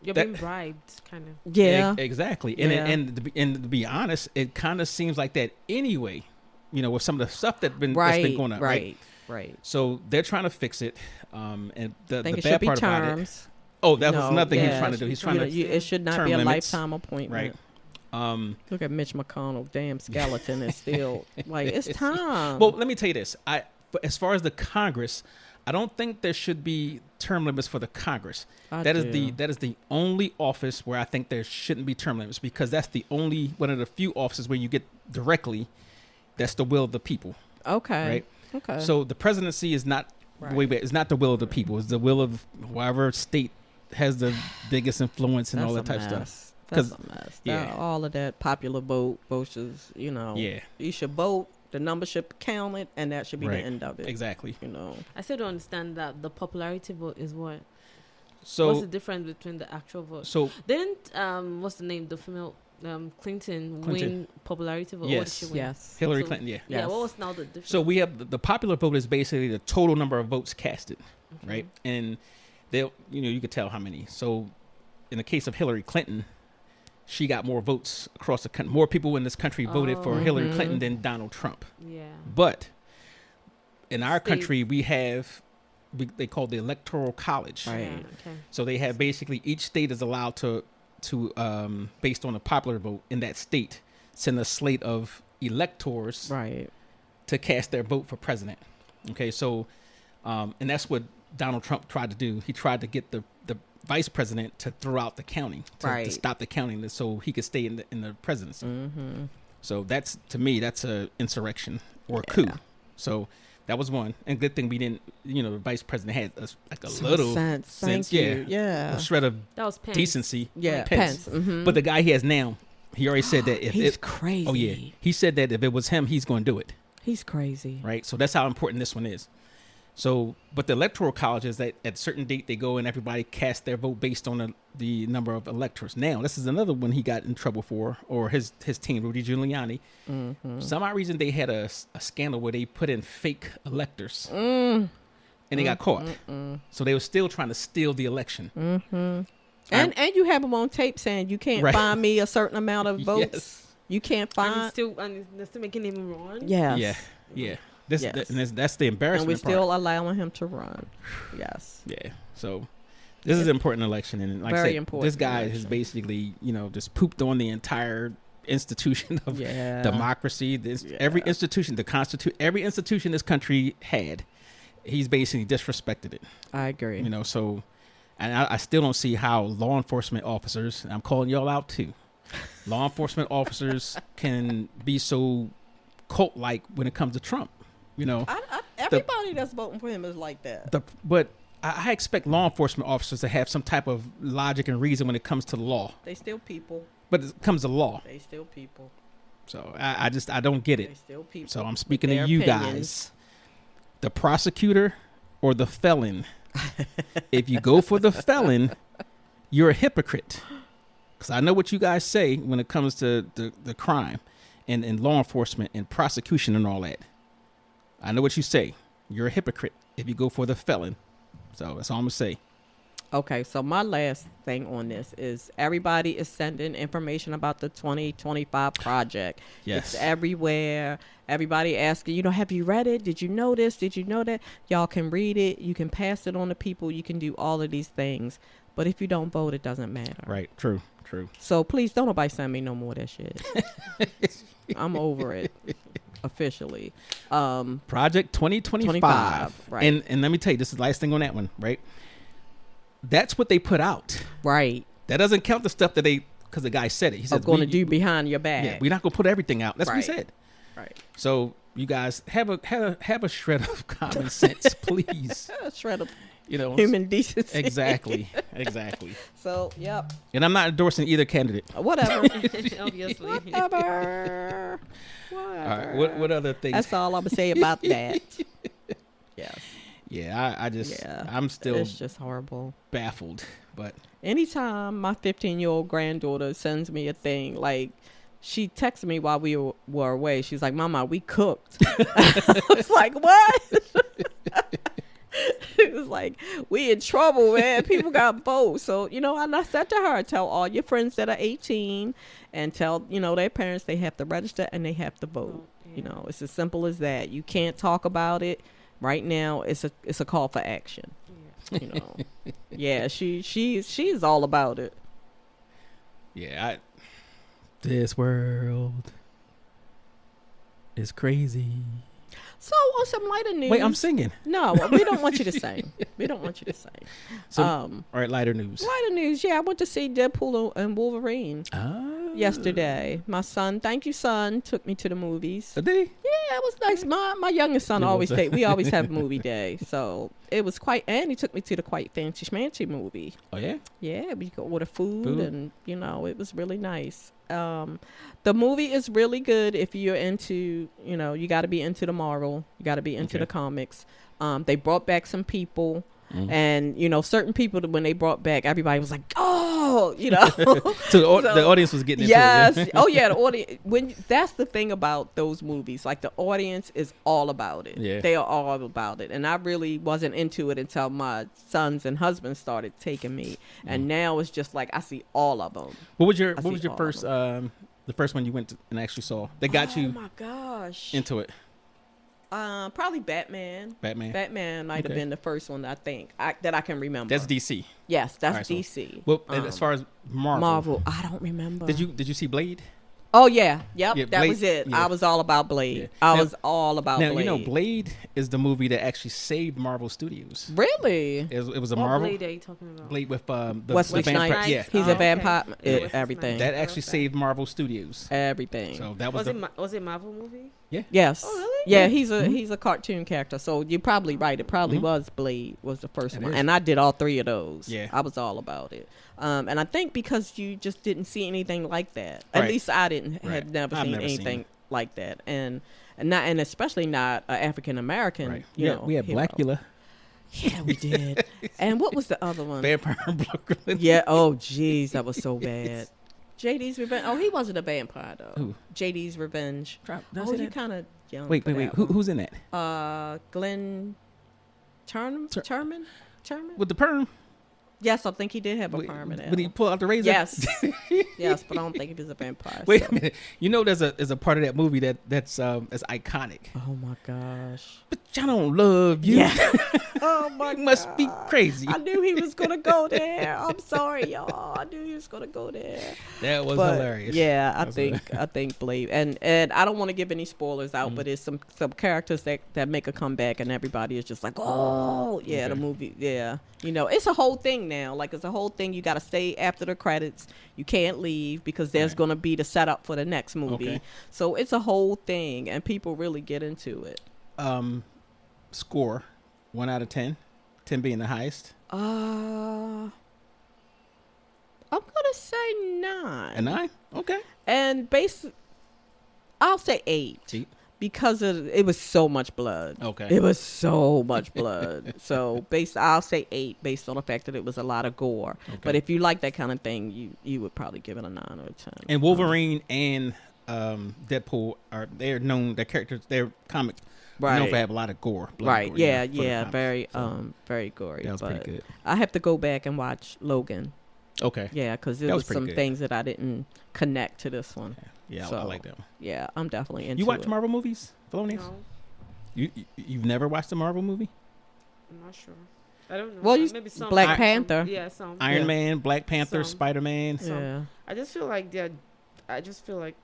You're that- being bribed, kind of. yeah. exactly. And Yeah. and to be honest, it kind of seems like that anyway. With some of the stuff that's been going on, right? Right. So they're trying to fix it. And the I think it bad should be part about it. terms. Oh, that was No, another thing he was yeah. trying to do. He's trying to It should not term be a limits. lifetime appointment. right. Look at Mitch McConnell. Damn skeleton is still like it's time. Well, let me tell you this. But as far as the Congress, I don't think there should be term limits for the Congress. That is the only office where I think there shouldn't be term limits, because that's the only one of the few offices where you get directly. That's the will of the people. Okay. Right. Okay. So the presidency is not Right. wait, it's not the will of the people. It's the will of whoever state has the biggest influence and That's all a that type of stuff. mess. That's 'Cause- a mess. yeah. All of that popular vote versus, Yeah, you should vote, the number should be counted, and that should be Right. the end of it. exactly. I still don't understand that the popularity vote is what. What's So the difference between the actual vote? so Didn't what's the name? The female Clinton win popularity vote? Or Yes. did she win? Yes. Hillary So- Clinton, yeah. Yeah. Yes. What was now the difference? So we have the popular vote is basically the total number of votes casted, right? And they'll you could tell how many. So in the case of Hillary Clinton, she got more votes across the country. More people in this country voted for Hillary Mhm. Clinton than Donald Trump. Yeah. But in our States. country, we have they call the Electoral College. Right. Yeah, okay. So they have basically each state is allowed to based on a popular vote in that state, send a slate of electors Right. to cast their vote for president. Okay, so and that's what Donald Trump tried to do. He tried to get the vice president to throw out the counting, to Right. stop the counting, so he could stay in the presidency. Mm-hmm. So that's, to me, that's a insurrection or a coup. So that was one. And good thing we didn't, the vice president had a little sense. sense, Thank you. Yeah. a shred of That was Pence. decency. Yeah. Pence. Pence. Mhm. But the guy he has now, he already said that if He's it, crazy. oh yeah, he said that if it was him, he's going to do it. He's crazy. Right. So that's how important this one is. So, but the Electoral College is that at a certain date they go and everybody casts their vote based on the number of electors. Now, this is another one he got in trouble for, or his team, Rudy Giuliani. Mm-hmm. For some odd reason they had a scandal where they put in fake electors, Mm. and they got caught. Mm-mm. So they were still trying to steal the election. Mm-hmm. And you have them on tape saying you can't Right. find me a certain amount of votes. Yes. You can't And find. they're still making him run. Yes. Yeah. Yeah. Yes. That's the embarrassment And we're part. still allowing him to run. Yes. Yeah. So this is an important election, and like I Very said, important this guy has election. basically, just pooped on the entire institution of democracy. Every institution, every institution this country had, he's basically disrespected it. I agree. So, and I still don't see how law enforcement officers, and I'm calling y'all out too, law enforcement officers can be so cult-like when it comes to Trump. Everybody that's voting for him is like that. But I expect law enforcement officers to have some type of logic and reason when it comes to the law. They still people. But it comes to law. They still people. So I don't get They it. still people. So I'm speaking to their you opinions. guys, the prosecutor or the felon. If you go for the felon, you're a hypocrite. Because I know what you guys say when it comes to the crime and law enforcement and prosecution and all that. I know what you say. You're a hypocrite if you go for the felon. So that's all I'm going to say. Okay, so my last thing on this is everybody is sending information about the 2025 project. Yes. It's everywhere. Everybody asking, have you read it? Did you know this? Did you know that? Y'all can read it. You can pass it on to people. You can do all of these things. But if you don't vote, it doesn't matter. Right. True. So please don't nobody send me no more of that shit. I'm over it. Officially. Project 2025. Right. And let me tell you, this is the last thing on that one, right? That's what they put out. Right. That doesn't count the stuff that because the guy said it. He said, going to do behind your back. Yeah, we're not going to put everything out. That's what he Right. said. Right. So you guys have a shred of common sense, please. A shred of Human decency. Exactly. So, yep. And I'm not endorsing either candidate. Whatever. Obviously. Whatever. All right. What other things? That's all I'm going to say about that. Yes. Yeah, I'm still It's just horrible. baffled. But Anytime my 15-year-old granddaughter sends me a thing, like, she texted me while we were away. She's like, Mama, we cooked. I was like, what? It was like, we in trouble, man. People got votes. So, and I said to her, tell all your friends that are 18 and tell, their parents they have to register and they have to vote. It's as simple as that. You can't talk about it. Right now, it's a call for action. Yeah, she's all about it. yeah, this world is crazy. So on some lighter news. Wait, I'm singing. No, we don't want you to sing. We don't want you to sing. So, all right, lighter news. Lighter news. Yeah, I went to see Deadpool and Wolverine yesterday. My son, thank you, son, took me to the movies. Did he? Yeah, it was nice. My youngest son we always have movie day, so it was and he took me to the quite fancy schmancy movie. Oh yeah. Yeah, we could order food. And it was really nice. The movie is really good if you're into, you got to be into the Marvel, you got to be into the comics. They brought back some people. And certain people when they brought back, everybody was like, "Oh," So the audience was getting into yes. it. Oh yeah, the audience. That's the thing about those movies. Like the audience is all about it. Yeah. They are all about it. And I really wasn't into it until my sons and husband started taking me. And now it's just like I see all of them. What was your all first the first one you went to and actually saw that got you Oh my gosh. into it? Probably Batman. Batman. Batman might have been the first one I think that I can remember. That's DC. Yes, that's All right, so- DC. Well, as far as Marvel, I don't remember. did you see Blade? Oh yeah, yep, Yeah, that Blade- was it. yeah. I was all about Blade. Yeah. I Now- was all about Now Blade. Blade is the movie that actually saved Marvel Studios. Really? It was a What Marvel Blade are you talking about? Blade with the Wesley vampire. Snipes. Yeah, He's Oh, a vampire. okay. It- Wesley everything. that Snipes. actually saved Marvel Studios. Everything. So that was Was it Marvel movie? Yes. Oh, really? Yeah, he's a cartoon character. So you're probably right. It probably was Blade was the first It one, is. and I did all three of those. Yeah. I was all about it. And I think because you just didn't see anything like that. At Right. least I didn't. Right. Had never I've seen never seen anything it. like that, and especially not African American. right. You know, We had hero. Blackula, Yeah, we did. And what was the other one? Vampire Brooklyn. Yeah. Oh, jeez, that was so bad. JD's Revenge. Oh, he wasn't a vampire though. Who? JD's Revenge. Did I Oh, say you that? kind of young. Wait. for that Who's in that? one. Glenn Turman. With the perm? Yes, I think he did have a Wait, perm in When he it. pull out the razor? Yes. Yes, but I don't think he was a vampire. Wait so. a minute. You know, there's a part of that movie that's iconic. Oh my gosh. But I don't love you. Yeah. Oh my You must be crazy. I knew he was gonna go there. I'm sorry, y'all. I knew he was gonna go there. That was But, hilarious. Yeah, I That's think Blade and I don't want to give any spoilers out, but there's some characters that make a comeback and everybody is just like, oh yeah, the Okay. movie, yeah. You know, it's a whole thing now. Like it's a whole thing. You got to stay after the credits. You can't leave because there's Right. gonna be the setup for the next movie. Okay. So it's a whole thing, and people really get into it. Score 1 out of 10. 10 being the highest. I'm gonna say 9. A 9? Okay. And I'll say 8 See? because it was so much blood. Okay. It was so much blood. So I'll say 8 based on the fact that it was a lot of gore. Okay. But if you like that kind of thing, you would probably give it a 9 or a 10. And Wolverine and Deadpool they're known, their characters, their comic known for have a lot of gore. blood and Right. gore, Yeah. for the Yeah. comics. Very So, very gory. that was but pretty good. I have to go back and watch Logan. Okay. Yeah, because there That was was pretty some good. things that I didn't connect to this one. Yeah, I So, like that one. Yeah, I'm definitely into You watch it. Marvel movies, Thelonious? No, You've never watched a Marvel movie? I'm not sure. I don't know. Well, you- maybe some Black some- Panther. Yeah, some. Iron Yeah. Man, Black Panther, Some. Spider-Man. Some. Yeah. I just feel like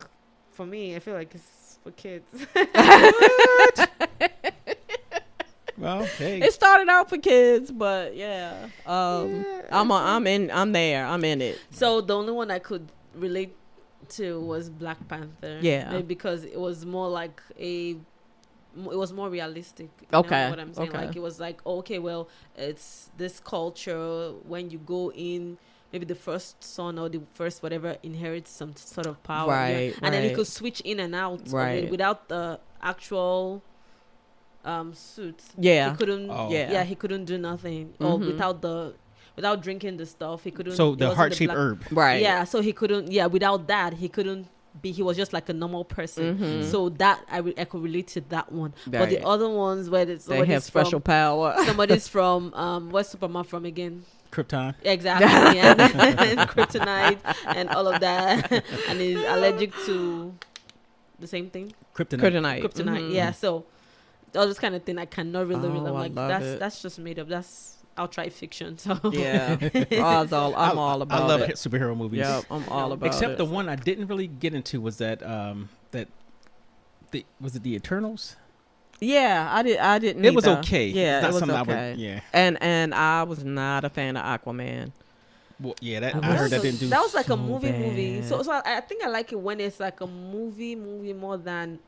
for me, I feel like it's for kids. Well, hey. It started out for kids, but yeah. Yeah, I'm in it. So the only one I could relate to was Black Panther. Yeah. Maybe because it was more like it was more realistic. Okay, Know what I'm saying? okay. Like it was like, okay, well, it's this culture when you go in. Maybe the first son or the first whatever inherits some sort of power, Right, and then he right. could switch in and out of Right. it without the actual suit. Yeah. He couldn't. Oh. Yeah, he couldn't do nothing. Or Mhm. without drinking the stuff, he couldn't. So it the wasn't heart-shaped black- herb. Right. Yeah, so he couldn't. Yeah, without that, he couldn't be. He was just like a normal person. Mhm. So that I could relate to that one. But Right. the other ones where They somebody's have special power. Somebody's from where's Superman from again? Krypton. Exactly, and kryptonite and all of that, and he's allergic to the same thing, Kryptonite. kryptonite. Mhm. Yeah, so all this kind of thing I cannot really relate. Oh, I'm I like, love it. that's just made up. That's outright fiction. So Yeah. I'm all about I love it. superhero movies. Yep, I'm all about Except it. the one I didn't really get into was was it the Eternals? Yeah, I didn't. It was either. okay. Yeah, It's not it was something okay. I would, yeah. And I was not a fan of Aquaman. Well, yeah, that I I was heard that so- didn't do. that was like so a movie. bad. So I think I like it when it's like a movie more than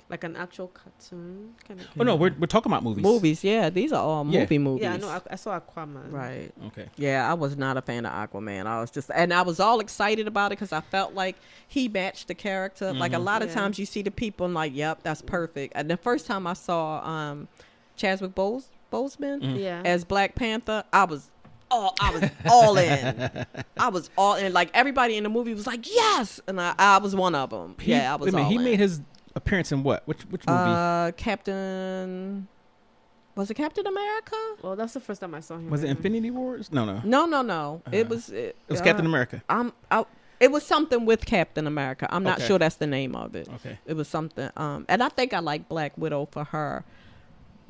like an actual cartoon kind of. Oh no, we're talking about movies. Movies, yeah, these are all Yeah. movies. Yeah, I know. I saw Aquaman. Right. Okay. Yeah, I was not a fan of Aquaman. I was all excited about it because I felt like he matched the character. Like a lot of Yeah. times you see the people and like, yep, that's perfect. And the first time I saw Chadwick Boseman Yeah. as Black Panther, I was all in. I was all in. Like everybody in the movie was like, yes, and I was one of them. Yeah, I was all He in. made his appearance in what? Which movie? Captain. Was it Captain America? Well, that's the first time I saw him. Was it anyway. Infinity Wars? No. No. It was. It was Captain America. It was something with Captain America. I'm not Okay. sure that's the name of it. Okay. It was something. And I think I like Black Widow for her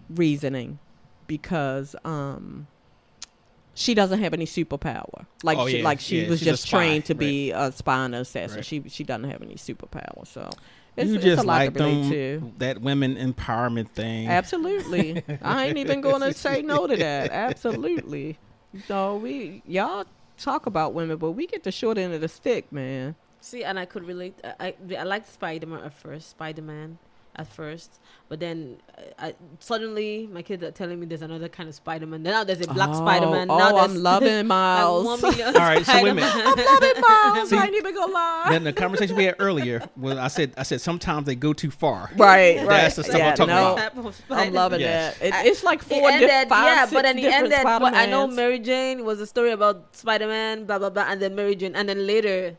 reasoning because she doesn't have any superpower. Like Oh, she yeah. like she Yeah, was she's a just spy, trained to right. be a spy and an assassin. Right. She doesn't have any superpower. So You it's just a lot like to relate to. that women empowerment thing. Absolutely. I ain't even going to say no to that. Absolutely. So y'all talk about women, but we get the short end of the stick, man. See, and I could relate. I liked Spider-Man at first, but then suddenly my kids are telling me there's another kind of Spider-Man. Now there's a black Spider-Man. Now there's I'm loving Miles. like 1 million All right, so wait a minute. Spider-Man. I'm loving Miles. See, I ain't even gonna lie. Then the conversation we had earlier, well, I said sometimes they go too far. Right. That's the stuff I'm talking about. Type of I'm Spider-Man. loving Yeah. that. It's like He four ended, different, five, but then he different ended. But I know Spider-Mans. Mary Jane was a story about Spider-Man, blah blah blah, and then Mary Jane, and then later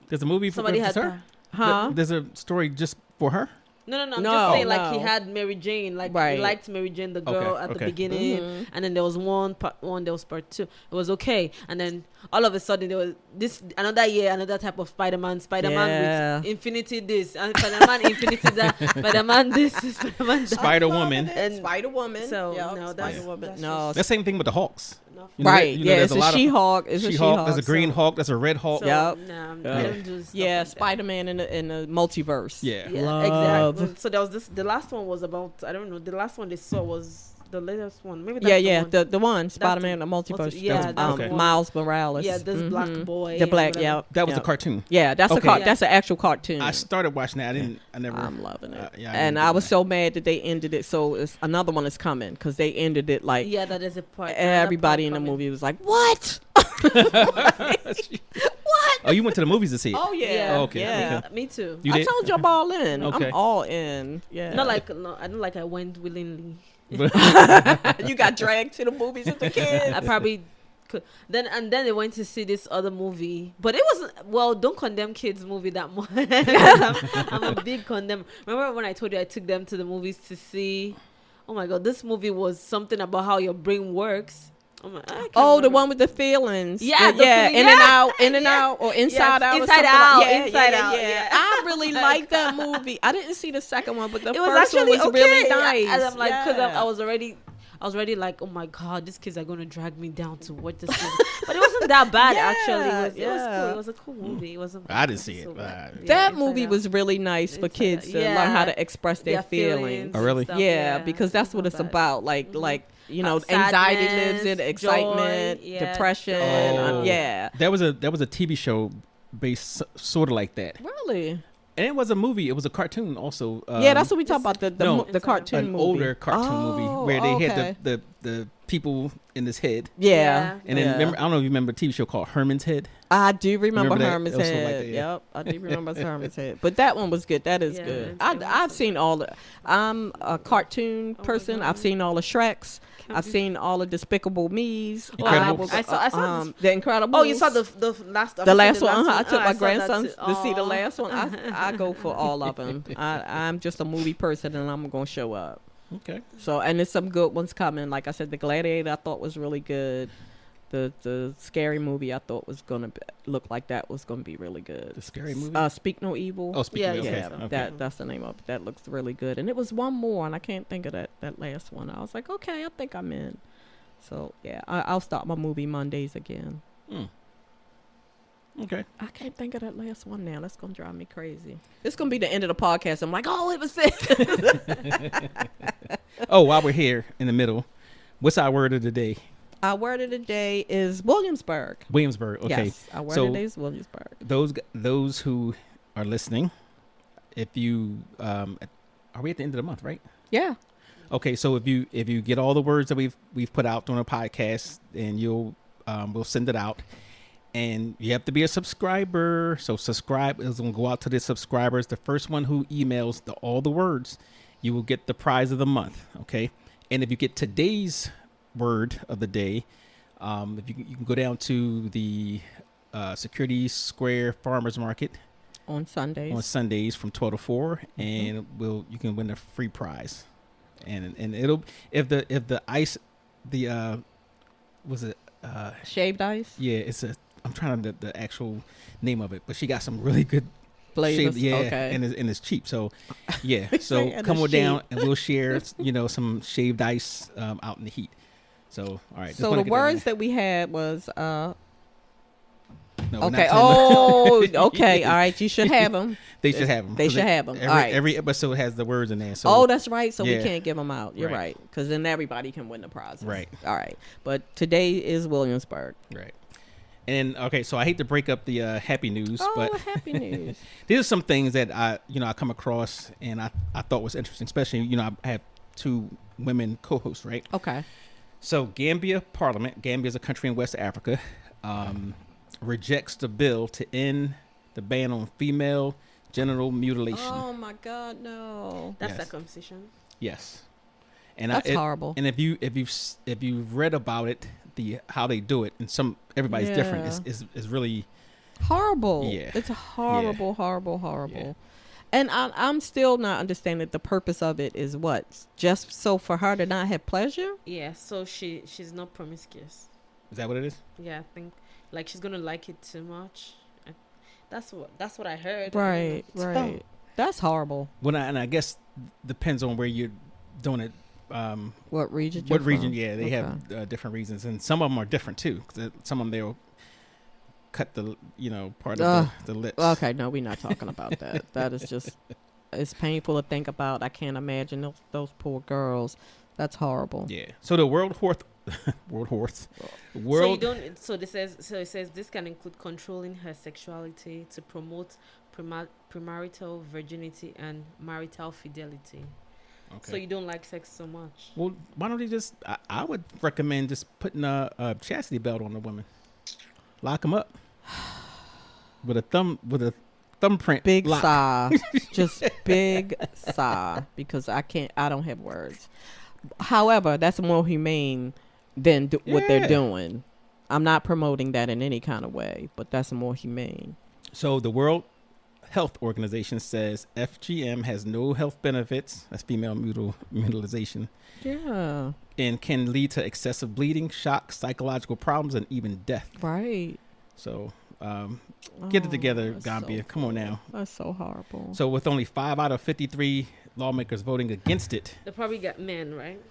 There's a movie for somebody just had her. Huh? There's a story just for her. No. I'm No, just saying, like, he no. had Mary Jane, like Right. he liked Mary Jane, the girl at the okay. beginning, and then there was part one, there was part two. It was okay, and then all of a sudden there was this another year, another type of Spider-Man Yeah. with Infinity this, and Spider-Man Infinity that, Spider-Man this, Spider-Man that. Spider-Woman. And Spider-Woman. so, Yep, no, that's- Spider-Woman. that's No. That's the same thing with the Hawks. No. You know, Right. you know, Yeah. there's It's a lot of She-Hulk. It's a She-Hulk. She-Hulk. There's a green Hawk. There's a red Hawk. So, Yep. nah, I don't do stuff Yeah. like that. Spider-Man in the multiverse. Yeah. Yeah, Love. exactly. So there was this. The last one was about. I don't know. The last one they saw was the latest one. Maybe that's Yeah. the one. The one Spider-Man the multiverse. Yeah, that's the one. Miles Morales. Yeah, this black Mhm. boy. The and black. whatever. Yeah. That was yeah. a cartoon. Yeah, that's Okay. that's an actual cartoon. I started watching that. I never. I'm loving it. yeah, and didn't I do was that. so mad that they ended it. So it's another one is coming because they ended it like Yeah, that is a part. everybody in the movie was like, "What? Oh, you went to the movies to see it? Oh yeah, Yeah. Oh, okay, yeah." okay. Me too. You I did? told you I'm all in. Okay. I'm all in. Yeah. Not like no, I don't like I went willingly. you got dragged to the movies with the kids. I probably could. Then they went to see this other movie, but it wasn't. Well, don't condemn kids' movie that much. I'm a big condemn. Remember when I told you I took them to the movies to see? Oh my god, this movie was something about how your brain works. I can't Oh, the remember. one with the feelings. Yeah, the yeah, feeling- in and yeah. out, in and Yeah. out, or inside Yes, out, or Inside something Out, like, yeah, Inside yeah, Out, yeah. yeah. I really liked that movie. I didn't see the second one, but the It was first one actually was okay. really nice. And I'm like, because yeah. I was already like, oh my god, these kids are gonna drag me down to watch this movie. But it wasn't that bad actually. It was cool. It was a cool movie. It wasn't. I didn't see so it, bad. but- Yeah, That Inside movie Out. was really nice for Inside kids Out. to learn how to express their feelings. Oh, really? and stuff, Yeah, because that's what it's not bad. about. Like, Mhm. you know, Sadness, anxiety lives in excitement, joy, yeah, depression. joy. Yeah. That was a TV show based sort of like that, Really? and it was a movie. It was a cartoon also. Yeah, that's what we talk about. The no, cartoon an movie. older cartoon movie where they okay. had the people in this head. Yeah. And then Yeah. remember, I don't know if you remember a TV show called Herman's Head. I do remember Remember that? Herman's It was something Head. like that, yeah. Yep, I do remember Herman's Head. But that one was good. That is Yeah, good. it was I've good. seen all the. I'm a cartoon Oh my person. God. I've seen all the Shreks. I've seen all the Despicable Me's. Incredibles. I saw the Incredibles. Oh, you saw the last. The last one. I took Oh, my saw that grandson too. to see the Aw. last one. I go for all of them. I'm just a movie person, and I'm gonna show up. Okay. So, and there's some good ones coming. Like I said, the Gladiator I thought was really good. The scary movie I thought was gonna look like that was gonna be really good. The scary movie. Speak No Evil. Oh, Speak Yeah, No Evil. yeah, Okay. Okay. that's the name of it. That looks really good. And it was one more, and I can't think of that last one. I was like, okay, I think I'm in. So yeah, I'll start my movie Mondays again. Okay. I can't think of that last one now. That's gonna drive me crazy. It's gonna be the end of the podcast. I'm like, oh, it was it. Oh, while we're here in the middle, what's our word of the day? Our word of the day is Williamsburg. Williamsburg. Okay. Yes, our word So- of the day is Williamsburg. Those who are listening, if you are we at the end of the month, right? Yeah. Okay, so if you get all the words that we've put out on a podcast, and we'll send it out, and you have to be a subscriber. So subscribe is going to go out to the subscribers. The first one who emails all the words, you will get the prize of the month. Okay, and if you get today's word of the day, if you can go down to the Security Square Farmers Market On Sundays. on Sundays from 12 to 4, and you can win a free prize. And it'll if the ice was it Shaved ice. yeah, it's I'm trying to the actual name of it, but she got some really good Flavors. shaved, yeah, Okay. and it's cheap. So yeah, so And come it's on down cheap. and we'll share some shaved ice out in the heat. So all right, just So wanna the get that in words that we had was there. No, we're okay. not telling Oh, okay. All right. You should have them. they should have them. They should have 'em. Every, All right. every episode has the words in there. So Oh, that's right. So yeah. we can't give them out. You're Right. right. Because then everybody can win the prizes. Right. All right. But today is Williamsburg. right. And okay, so I hate to break up the happy news, Oh, but happy news. these are some things that I come across and I thought was interesting, especially, I have two women co-hosts, right? Okay. So Gambia Parliament, Gambia is a country in West Africa, rejects the bill to end the ban on female genital mutilation. Oh my God, no. That's Yes. circumcision. Yes. And That's horrible. And if you've read about it, how they do it, and everybody's different. Yeah. It's really Horrible. Yeah. It's horrible, horrible, horrible. And I'm still not understanding the purpose of it is what? Just so for her to not have pleasure? Yeah, so she's not promiscuous. Is that what it is? Yeah, I think like she's gonna like it too much. That's what I heard. Right, right. That's horrible. Well, and I guess depends on where you're doing it. What region? What region? Yeah, they have different reasons, and some of them are different too. 'Cause some of them they'll cut the part of the lips. Okay, no, we're not talking about that. That is just it's painful to think about. I can't imagine those poor girls. That's horrible. Yeah. So the world. So it says this can include controlling her sexuality to promote premarital virginity and marital fidelity. Okay. So you don't like sex so much. Well, why don't they just? I would recommend just putting a chastity belt on the woman, lock them up with a thumbprint. Big lock. sigh, just big sigh, because I don't have words. However, that's more humane than what they're doing. I'm not promoting that in any kind of way, but that's more humane. So the World Health Organization says FGM has no health benefits. That's female mutilization. Yeah. And can lead to excessive bleeding, shock, psychological problems, and even death. Right. So get it together, That's Gambia. so Come on now. That's so horrible. So with only 5 out of 53 lawmakers voting against it. They probably got men, right?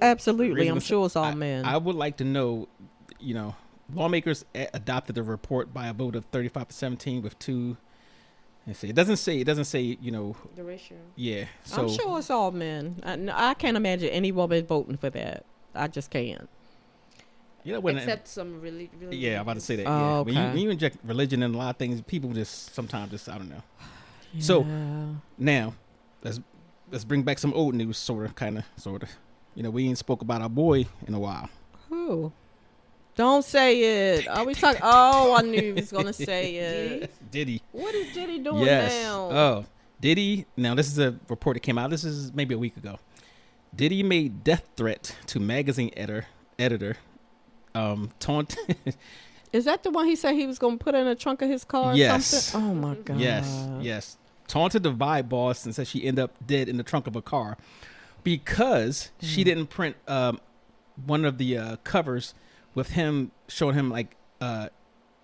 Absolutely. I'm sure it's all men. I would like to know, lawmakers adopted the report by a vote of 35-17 with 2. It doesn't say, The ratio. Yeah. So I'm sure it's all men. I can't imagine any woman voting for that. I just can't. Except some really. Yeah, I'm about to say that. Oh, yeah. okay. When you inject religion in a lot of things, people sometimes I don't know. Yeah. So now let's bring back some old news, sort of. We ain't spoke about our boy in a while. Who? Don't say it. Are we talking? Oh, I knew he was gonna say it. Diddy. What is Diddy doing now? Oh, Diddy. Now this is a report that came out. This is maybe a week ago. Diddy made death threat to magazine editor. Taunt. Is that the one he said he was gonna put in the trunk of his car? Or something? Oh my god. Yes. Taunted the Vibe boss and said she ended up dead in the trunk of a car because she didn't print one of the covers with him showing him like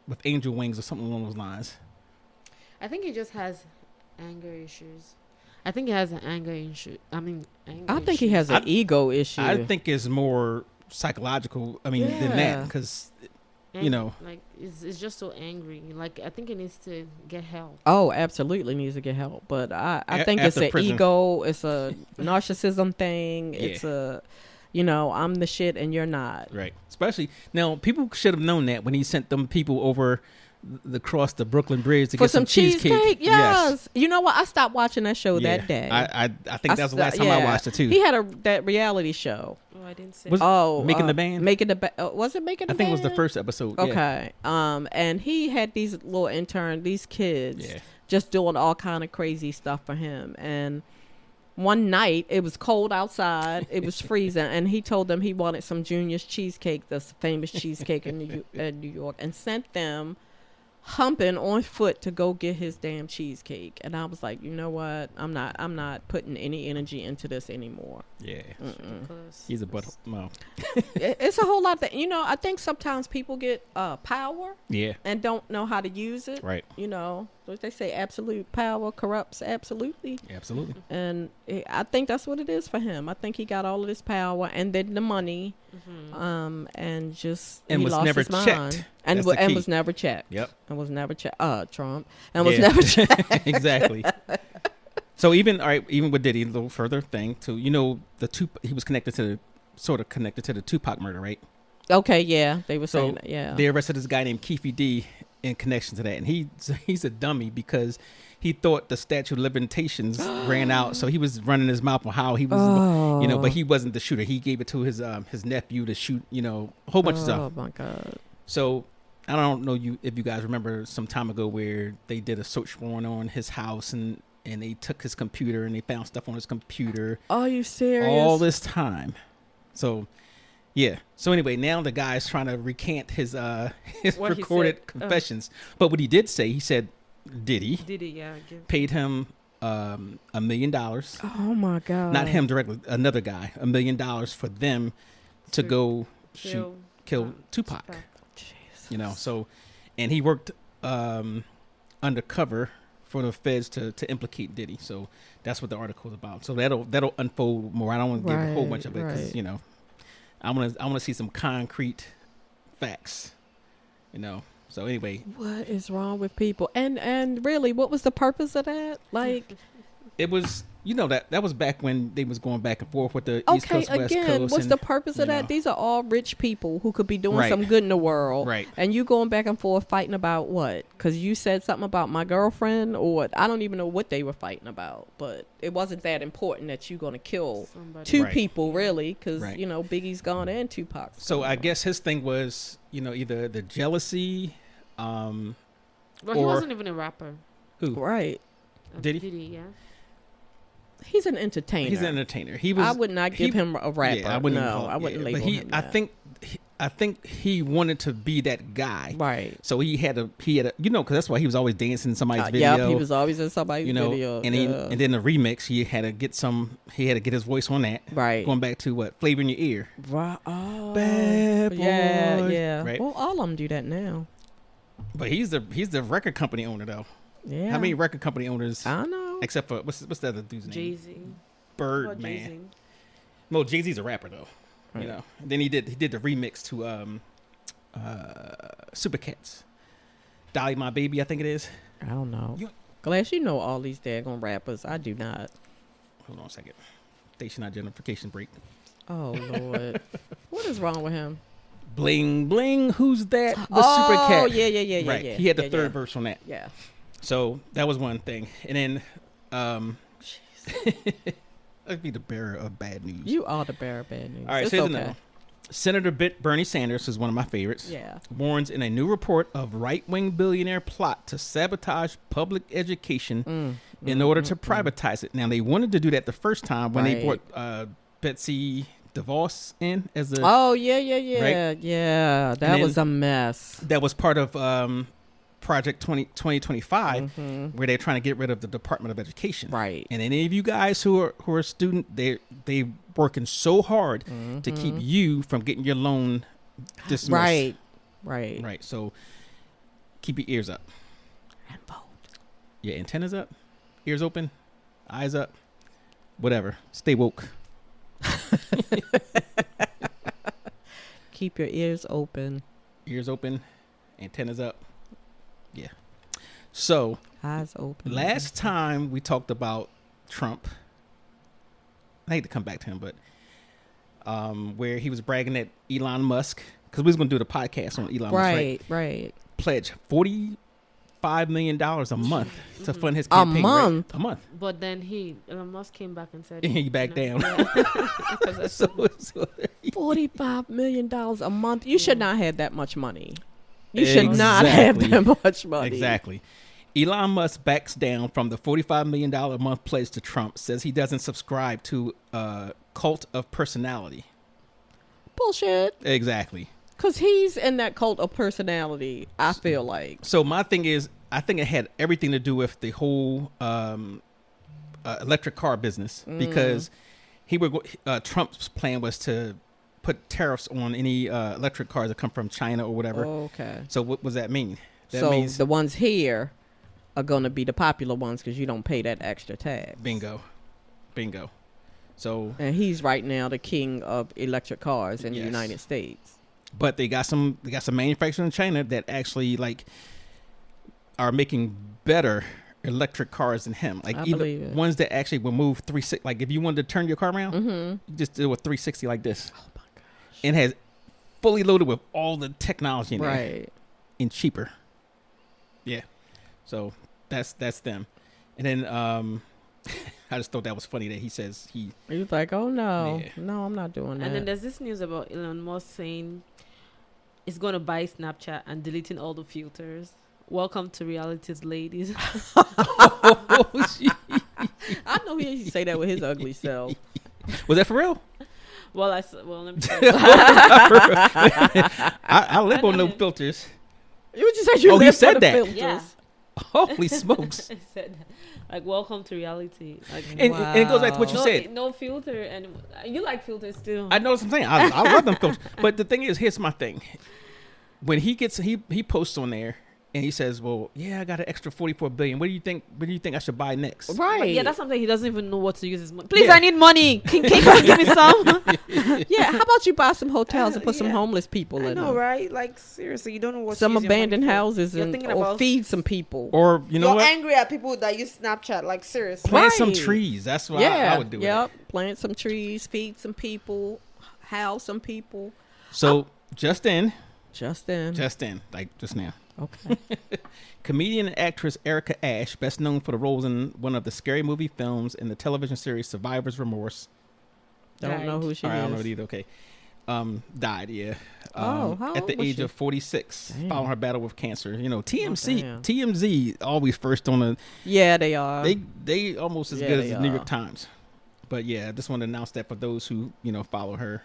with angel wings or something along those lines. I think he just has anger issues. I think he has an anger issue. I think he has an ego issue. I think it's more psychological. Than that, because like it's just so angry. Like I think he needs to get help. Oh, absolutely needs to get help. But I think it's an ego. It's a narcissism thing. Yeah. It's a, I'm the shit and you're not. Right. Especially now, people should have known that when he sent them people over across the Brooklyn Bridge to for get some cheesecake. Yes. You know what? I stopped watching that show that day. I think that was the last time I watched it too. He had that reality show. Oh, I didn't see. Making the Band? Making the was it Making the Band? I think it was the first episode. Okay. Yeah. And he had these little these kids just doing all kind of crazy stuff for him. And one night it was cold outside, it was freezing, and he told them he wanted some Junior's cheesecake, the famous cheesecake in New York, and sent them humping on foot to go get his damn cheesecake. And I was like, you know what? I'm not putting any energy into this anymore. Yeah. He's a butt. No. It's a whole lot that, I think sometimes people get power and don't know how to use it. Right. What they say, absolute power corrupts absolutely. Absolutely. And I think that's what it is for him. I think he got all of this power and then the money, and just he was lost never his mind. checked. And was never checked. Yep. And was never checked. Trump. And was never checked. Exactly. So even with Diddy, a little further thing too. He was connected to the Tupac murder, right? Okay, yeah, they were saying that. Yeah. They arrested this guy named Keefe D in connection to that, and he's a dummy because he thought the statute of limitations ran out, so he was running his mouth on how he was, but he wasn't the shooter. He gave it to his nephew to shoot, a whole bunch of stuff. Oh my God. So I don't know if you guys remember some time ago where they did a search warrant on his house and they took his computer and they found stuff on his computer. Are you serious? All this time. So yeah. So anyway, now the guy's trying to recant his recorded confessions. But what he did say, he said Diddy yeah, paid him $1 million. Oh my God. Not him directly, another guy. $1 million for them to go kill Tupac. Jesus. You know, so, and he worked undercover for the feds to implicate Diddy. So that's what the article is about. So that'll unfold more. I don't want to give a whole bunch of it because you know, I want to see some concrete facts. You know. So anyway, what is wrong with people? And really, what was the purpose of that? Like, it was, you know, that was back when they was going back and forth with the East okay, Coast, West again, Coast. what's and, the purpose of that? know. These are all rich people who could be doing Right. some good in the world. Right. And you going back and forth fighting about what? Because you said something about my girlfriend or what? I don't even know what they were fighting about. But it wasn't that important that you're going to kill two Right. people, really. Because, Right. you know, Biggie's gone and Tupac's So gone. I guess his thing was, you know, either the jealousy. Well, he or- wasn't even a rapper. Who? Right. Did he? Did he? Yeah. He's an entertainer. He's an entertainer. He was. I would not give him a rapper. Yeah, I wouldn't. No, call- I wouldn't yeah, label but him I that. think he wanted to be that guy. Right. So he had a you know, because that's why he was always dancing in somebody's video. Yeah, he was always in somebody's you know, video. and yeah. and then the remix, he had to get his voice on that. Right. Going back to what, Flavor in Your Ear. Right. Oh. Bad boy. Yeah, yeah. Right. Well, all of them do that now. But he's the record company owner though. Yeah. How many record company owners? I know. Except for what's the other dude's name? Jay-Z. Birdman. No, Jay-Z's a rapper though. Right. You know. And then he did the remix to Super Cats. Dolly My Baby, I think it is. I don't know. You- Glass, you know all these daggone rappers. I do not. Hold on a second. Station identification break. Oh Lord. What is wrong with him? Bling bling. Who's that? The oh, Super Cat. yeah. Right. Yeah, He had the yeah, third yeah. verse on that. Yeah. So that was one thing. And then I'd be the bearer of bad news. You are the bearer of bad news. All right, It's so here's okay. another one. Senator Bernie Sanders is one of my favorites. Yeah. Warns in a new report of right-wing billionaire plot to sabotage public education in order to privatize it. Now, they wanted to do that the first time when they Right. brought Betsy DeVos in as a... Oh, yeah. Right? Yeah. That then- was a mess. That was part of Project 2025, where they're trying to get rid of the Department of Education. Right. And any of you guys who are student, they working so hard to keep you from getting your loan dismissed. Right. So keep your ears up. And vote. Your antennas up, ears open, eyes up, whatever. Stay woke. Keep your ears open. Ears open, antennas up. Yeah. So Eyes open. last time we talked about Trump, I hate to come back to him, but where he was bragging at Elon Musk, because we was going to do the podcast on Elon Musk, Right. pledge $45 million a month to fund his campaign. month? Right? A month. But then Elon Musk came back and said He backed down. Because that's So $45 million a month. You should not have that much money. You should not have Exactly. that much money. Exactly. Elon Musk backs down from the $45 million a month pledge to Trump, says he doesn't subscribe to a cult of personality. Bullshit. Exactly. Because he's in that cult of personality, I feel like. So my thing is, I think it had everything to do with the whole electric car business, because Trump's plan was to put tariffs on any electric cars that come from China or whatever. Okay. So what does that mean? That So means the ones here are going to be the popular ones because you don't pay that extra tax. bingo. So, And he's right now the king of electric cars in Yes. the United States. but they got some manufacturers in China that actually are making better electric cars than him. Like I even believe it. ones that actually will move 360. Like if you wanted to turn your car around, you just do a 360 like this. Oh my gosh. And has fully loaded with all the technology in there. Right. And cheaper. Yeah. So that's them. And then I just thought that was funny that he says he He was like, oh no. Yeah. No, I'm not doing that. And then there's this news about Elon Musk saying it's going to buy Snapchat and deleting all the filters. Welcome to realities, ladies. oh, shit. I know he used to say that with his ugly self. Was that for real? Well, let me tell you. I live on no filters. You just said you Oh, he live said for the that. filters. Yeah. Holy smokes! I said that. Like, welcome to reality. Like, And it goes back to what you no, said. no filter, and you like filters too. I know what I'm saying. I love them films. But the thing is, here's my thing. When he posts on there and he says, "Well, yeah, I got an extra 44 billion. What do you think? What do you think I should buy next?" Right. But yeah, that's something he doesn't even know what to use his money. Please, Yeah. I need money. Can you give me some? Yeah, how about you buy some hotels and put some Yeah. homeless people I in know, them? right? Like, seriously, you don't know what Some to use your money abandoned for. houses You're and thinking or about feed some people. Or you know You're what? angry at people that use Snapchat. Like, seriously. Plant some Right. trees. That's what Yeah, I would do. Yep. Plant some trees, feed some people, house some people. So just in, Just now. Okay. Comedian and actress Erica Ash, best known for the roles in one of the Scary Movie films and the television series Survivor's Remorse. Don't know who she All right, I don't know is. it either. Okay. Died, yeah. How at the old was age she? of 46, Damn. following her battle with cancer. You know, damn. TMZ always first on the. Yeah, they are. They almost as Yeah, good as they the New are. York Times. But yeah, I just want to announce that for those who follow her.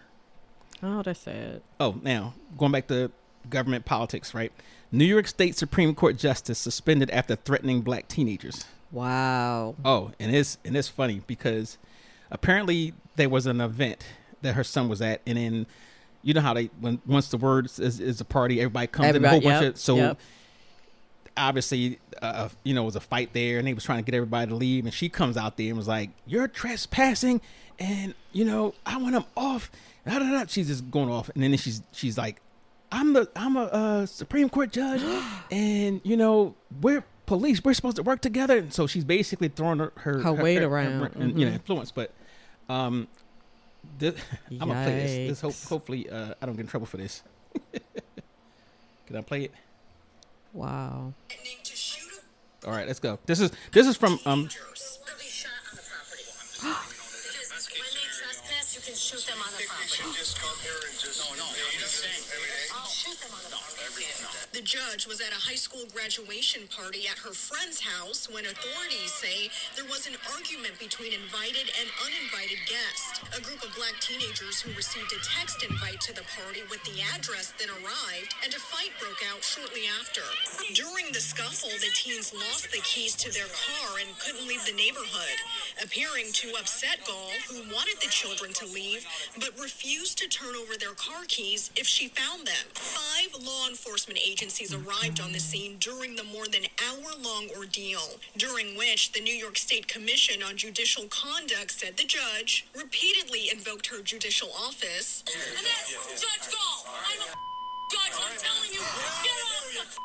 Oh, that's sad. Oh, now going back to government politics, right? New York State Supreme Court justice suspended after threatening black teenagers. Wow. Oh, and it's funny because apparently there was an event that her son was at, and then you know how once the word is a party, everybody comes in a whole bunch of so. Obviously, it was a fight there, and they was trying to get everybody to leave, and she comes out there and was like, "You're trespassing, and I want them off." Da, da, da. She's just going off, and then she's like, I'm a Supreme Court judge, and we're police. We're supposed to work together. And so she's basically throwing her weight around, influence. But I'm gonna play this. Hopefully, I don't get in trouble for this. Can I play it? Wow. All right, let's go. This is from You can shoot them on the property. I'll shoot them on the property. The judge was at a high school graduation party at her friend's house when authorities say there was an argument between invited and uninvited guests. A group of black teenagers who received a text invite to the party with the address then arrived, and a fight broke out shortly after. During the scuffle, the teens lost the keys to their car and couldn't leave the neighborhood, appearing to upset Gall, who wanted the children to leave, but refused to turn over their car keys if she found them. 5 law enforcement agencies arrived on the scene during the more than hour-long ordeal, during which the New York State Commission on Judicial Conduct said the judge repeatedly invoked her judicial office. And that's Judge Gall. I'm a judge. I'm telling you, get off the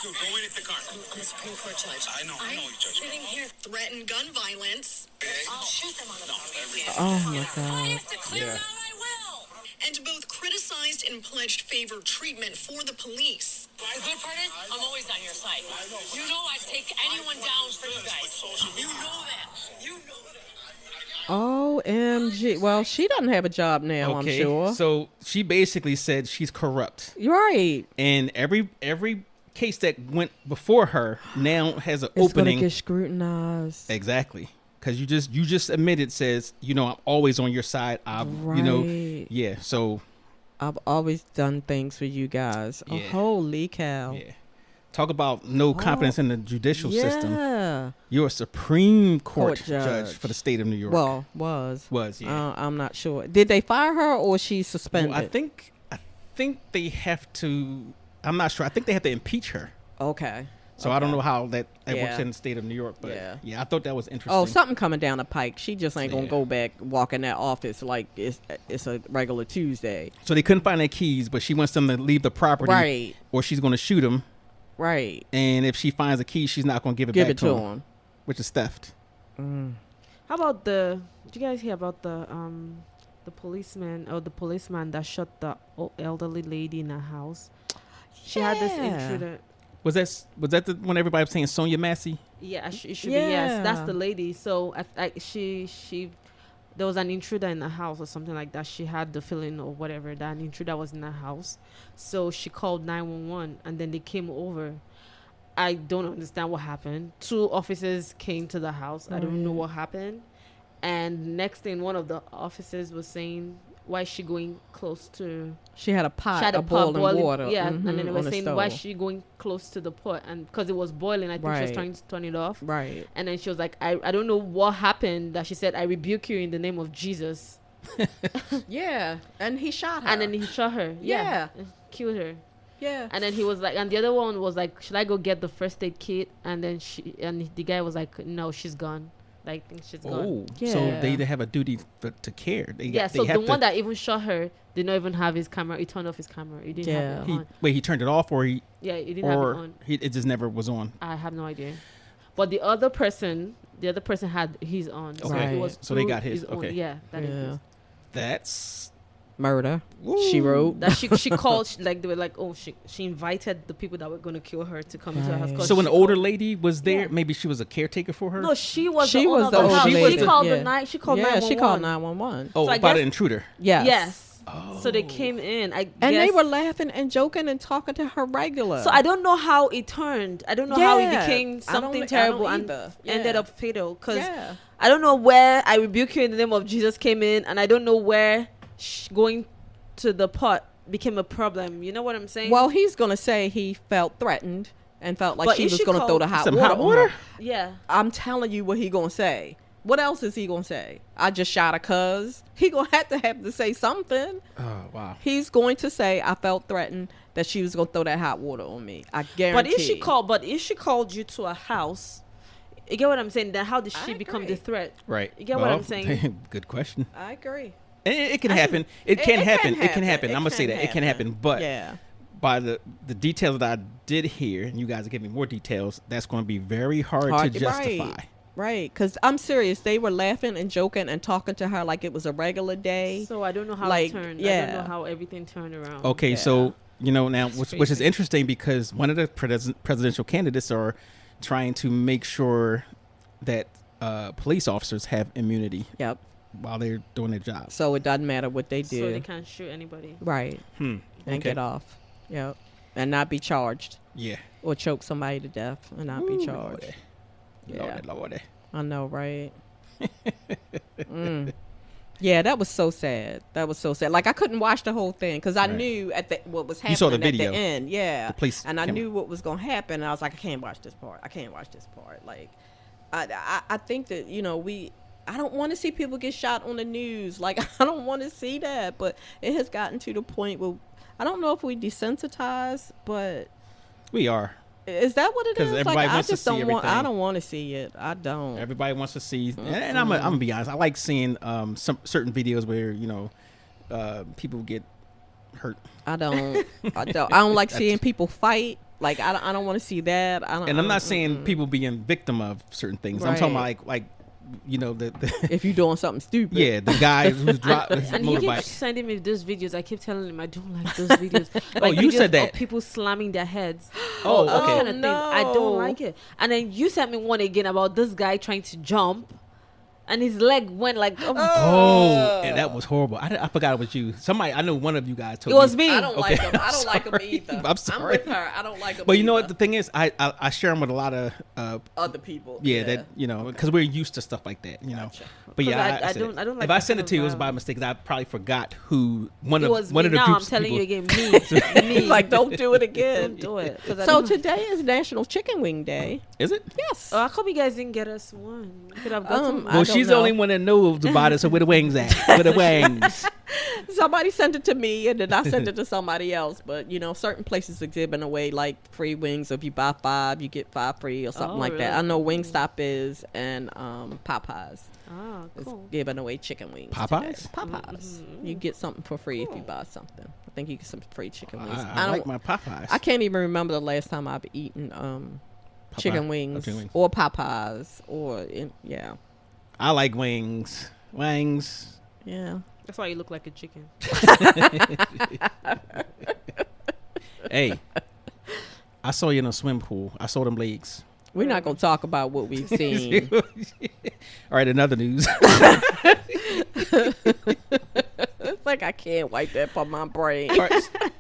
Dude, go in at the car. I'm a Supreme Court judge. I know, Judge. Sitting here, threatened gun violence. I'll shoot them on the property. Oh my I God. have to clear it out, I will. And both criticized and pledged favored treatment for the police. The good part is, I'm always on your side. You know I'd take anyone down for you guys. You know that. You know that. OMG. Well, she doesn't have a job now, I'm sure. So she basically said she's corrupt, You're right. and every case that went before her now has an It's opening. gonna get scrutinized. Exactly. Because you just admitted, says, I'm always on your side. Right. Yeah. So, I've always done things for you guys. Oh, Yeah. holy cow. yeah. Talk about no confidence in the judicial system. Yeah. You're a Supreme Court Court judge judge. for the state of New York. Well, yeah. I'm not sure. Did they fire her or she's suspended? Well, I think they have to. I'm not sure. I think they have to impeach her. Okay. So I don't know how that Yeah. works in the state of New York, but Yeah. yeah, I thought that was interesting. Oh, something coming down the pike. She just ain't gonna Yeah. go back walk in that office like it's a regular Tuesday. So they couldn't find their keys, but she wants them to leave the property, Right. or she's going to shoot them. Right. And if she finds a key, she's not going to give it Give back it to to him, him. which is theft. How about did you guys hear about the policeman or the policeman that shot the elderly lady in her house? She had this Yeah. intruder. Was that the one everybody was saying Sonia Massey? Yeah, it should be. Yes, that's Yeah. the lady. So she there was an intruder in the house or something like that. She had the feeling or whatever that an intruder was in the house. So she called 911 and then they came over. I don't understand what happened. 2 officers came to the house. I don't know what happened. And next thing, one of the officers was saying, why is she going close to? She had a pot She had of boiling water. Yeah, and then they on were the saying why is stove. she going close to the pot, and because it was boiling, I think she was Right. trying to turn it off. Right. And then she was like, I don't know what happened. That she said, I rebuke you in the name of Jesus. Yeah. And he shot her. And then he shot her. Yeah. And killed her. yeah. And then he was like, and the other one was like, should I go get the first aid kit? And then the guy was like, no, she's gone. Like, I think she's gone. Oh, so Yeah. they have a duty to care. Yeah, so the one that even shot her did not even have his camera. He turned off his camera. He didn't have it on. he turned it off, or he Yeah, he didn't have it or on. it just never was on. I have no idea. But the other person had his on. So Okay. it was So they through got his, own- okay. Yeah, that is Yeah. his. That's Murder. She wrote. That she called, like, they were like, oh, she invited the people that were going to kill her to come into her house. Right. 'cause so. An she older called- lady was there. Yeah. Maybe she was a caretaker for her. No, she was She the was owner the of the older house. lady. She called Yeah. the night. She called Yeah, 911. she called 911. Oh, so I about guess- an intruder. Yes. Yes. Oh. So they came in. I And guess. they were laughing and joking and talking to her regular. So I don't know how it turned. I don't know how it Yeah. became I don't- something I don't terrible and either. ended Yeah. up fatal. Because Yeah. I don't know where I rebuke you in the name of Jesus came in, and I don't know where going to the pot became a problem. You know what I'm saying? Well, he's going to say he felt threatened and felt like But she if was she going to throw the called- hot Some water hot on water? her. yeah. I'm telling you what he going to say. What else is he going to say? I just shot a cuz. He going to have to say something. Oh wow. He's going to say I felt threatened that she was going to throw that hot water on me. I guarantee. But if she called you to a house, you get what I'm saying? Then how did she I become agree. the threat? Right. You get what I'm saying? Good question. I agree. And it can happen. It can happen. It can happen. It I'm gonna say can that it can happen. But yeah. by the details that I did hear, and you guys are giving me more details, that's going to be very hard to justify. Right, because I'm serious. They were laughing and joking and talking to her like it was a regular day. So I don't know how Like, it turned. I yeah. don't know how everything turned around. Okay, Yeah. so now, which is crazy. interesting because one of the presidential candidates are trying to make sure that police officers have immunity Yep. while they're doing their job. So it doesn't matter what they do. So they can't shoot anybody. Right. And Okay. get off. Yep. And not be charged Yeah. or choke somebody to death and not be Ooh, charged. Lordy. Yeah. Lordy. I know, right? Yeah, that was so sad. That was so sad. Like I couldn't watch the whole thing because I Right. knew what was happening You saw the at video. the end. Yeah, The police and I camera. knew what was gonna happen. And I was like, I can't watch this part. I can't watch this part. Like, I think that I don't want to see people get shot on the news. Like I don't want to see that. But it has gotten to the point where I don't know if we desensitized, but We are. is that what it 'Cause is? everybody Like I wants to just see don't want. I everything. don't want to see it. I don't. Everybody wants to see, and I'm gonna be honest. I like seeing some certain videos where people get hurt, I don't. I don't like seeing people fight. Like I don't want to see that. I don't. and I'm not saying people being victim of certain things. I'm talking about like the if you're doing something stupid. yeah, the guy who's dropped his And he keeps motorbike. sending me those videos. I keep telling him I don't like those videos. Like you videos said that. of people slamming their heads. Oh, Those okay. kind of things. I no. don't like it. And then you sent me one again about this guy trying to jump, and his leg went like. Oh, and that was horrible. I forgot it was you. Somebody, I know one of you guys told It was me. me. I don't like Okay, them. I I'm don't like them sorry. either. I'm sorry. with her. I don't like them. But you know what? The thing is, I share them with a lot of Other people. yeah, that because we're used to stuff like that, Gotcha. But yeah, 'Cause I said don't- it. I don't like if I that sent kind it of to you, it was vibe. by mistake. 'Cause I probably forgot who one It of was one me. of the Now groups. I'm telling you people- again, me. It's like don't do it again. Don't do it. 'Cause I So don't- today is National Chicken Wing Day. Is it? Yes. how come you guys didn't get us one? You could have gotten I Well, don't she's the know. only one that knows about it. So where the wings at? Where the wings? Somebody sent it to me, and then I sent it to somebody else. But certain places are giving away like free wings. If you buy 5, you get 5 free or something Oh, like that. really? I know Wingstop is, and Popeyes Ah, is cool. giving away chicken wings. Popeyes? today. Popeyes. You get something for free if you buy something. I think you get some free chicken wings. I like my Popeyes. I can't even remember the last time I've eaten chicken wings or Popeyes yeah. I like wings. Wings. Yeah. That's why you look like a chicken. Hey, I saw you in a swim pool. I saw them legs. We're not going to talk about what we've seen. All right, another news. It's like I can't wipe that from my brain. All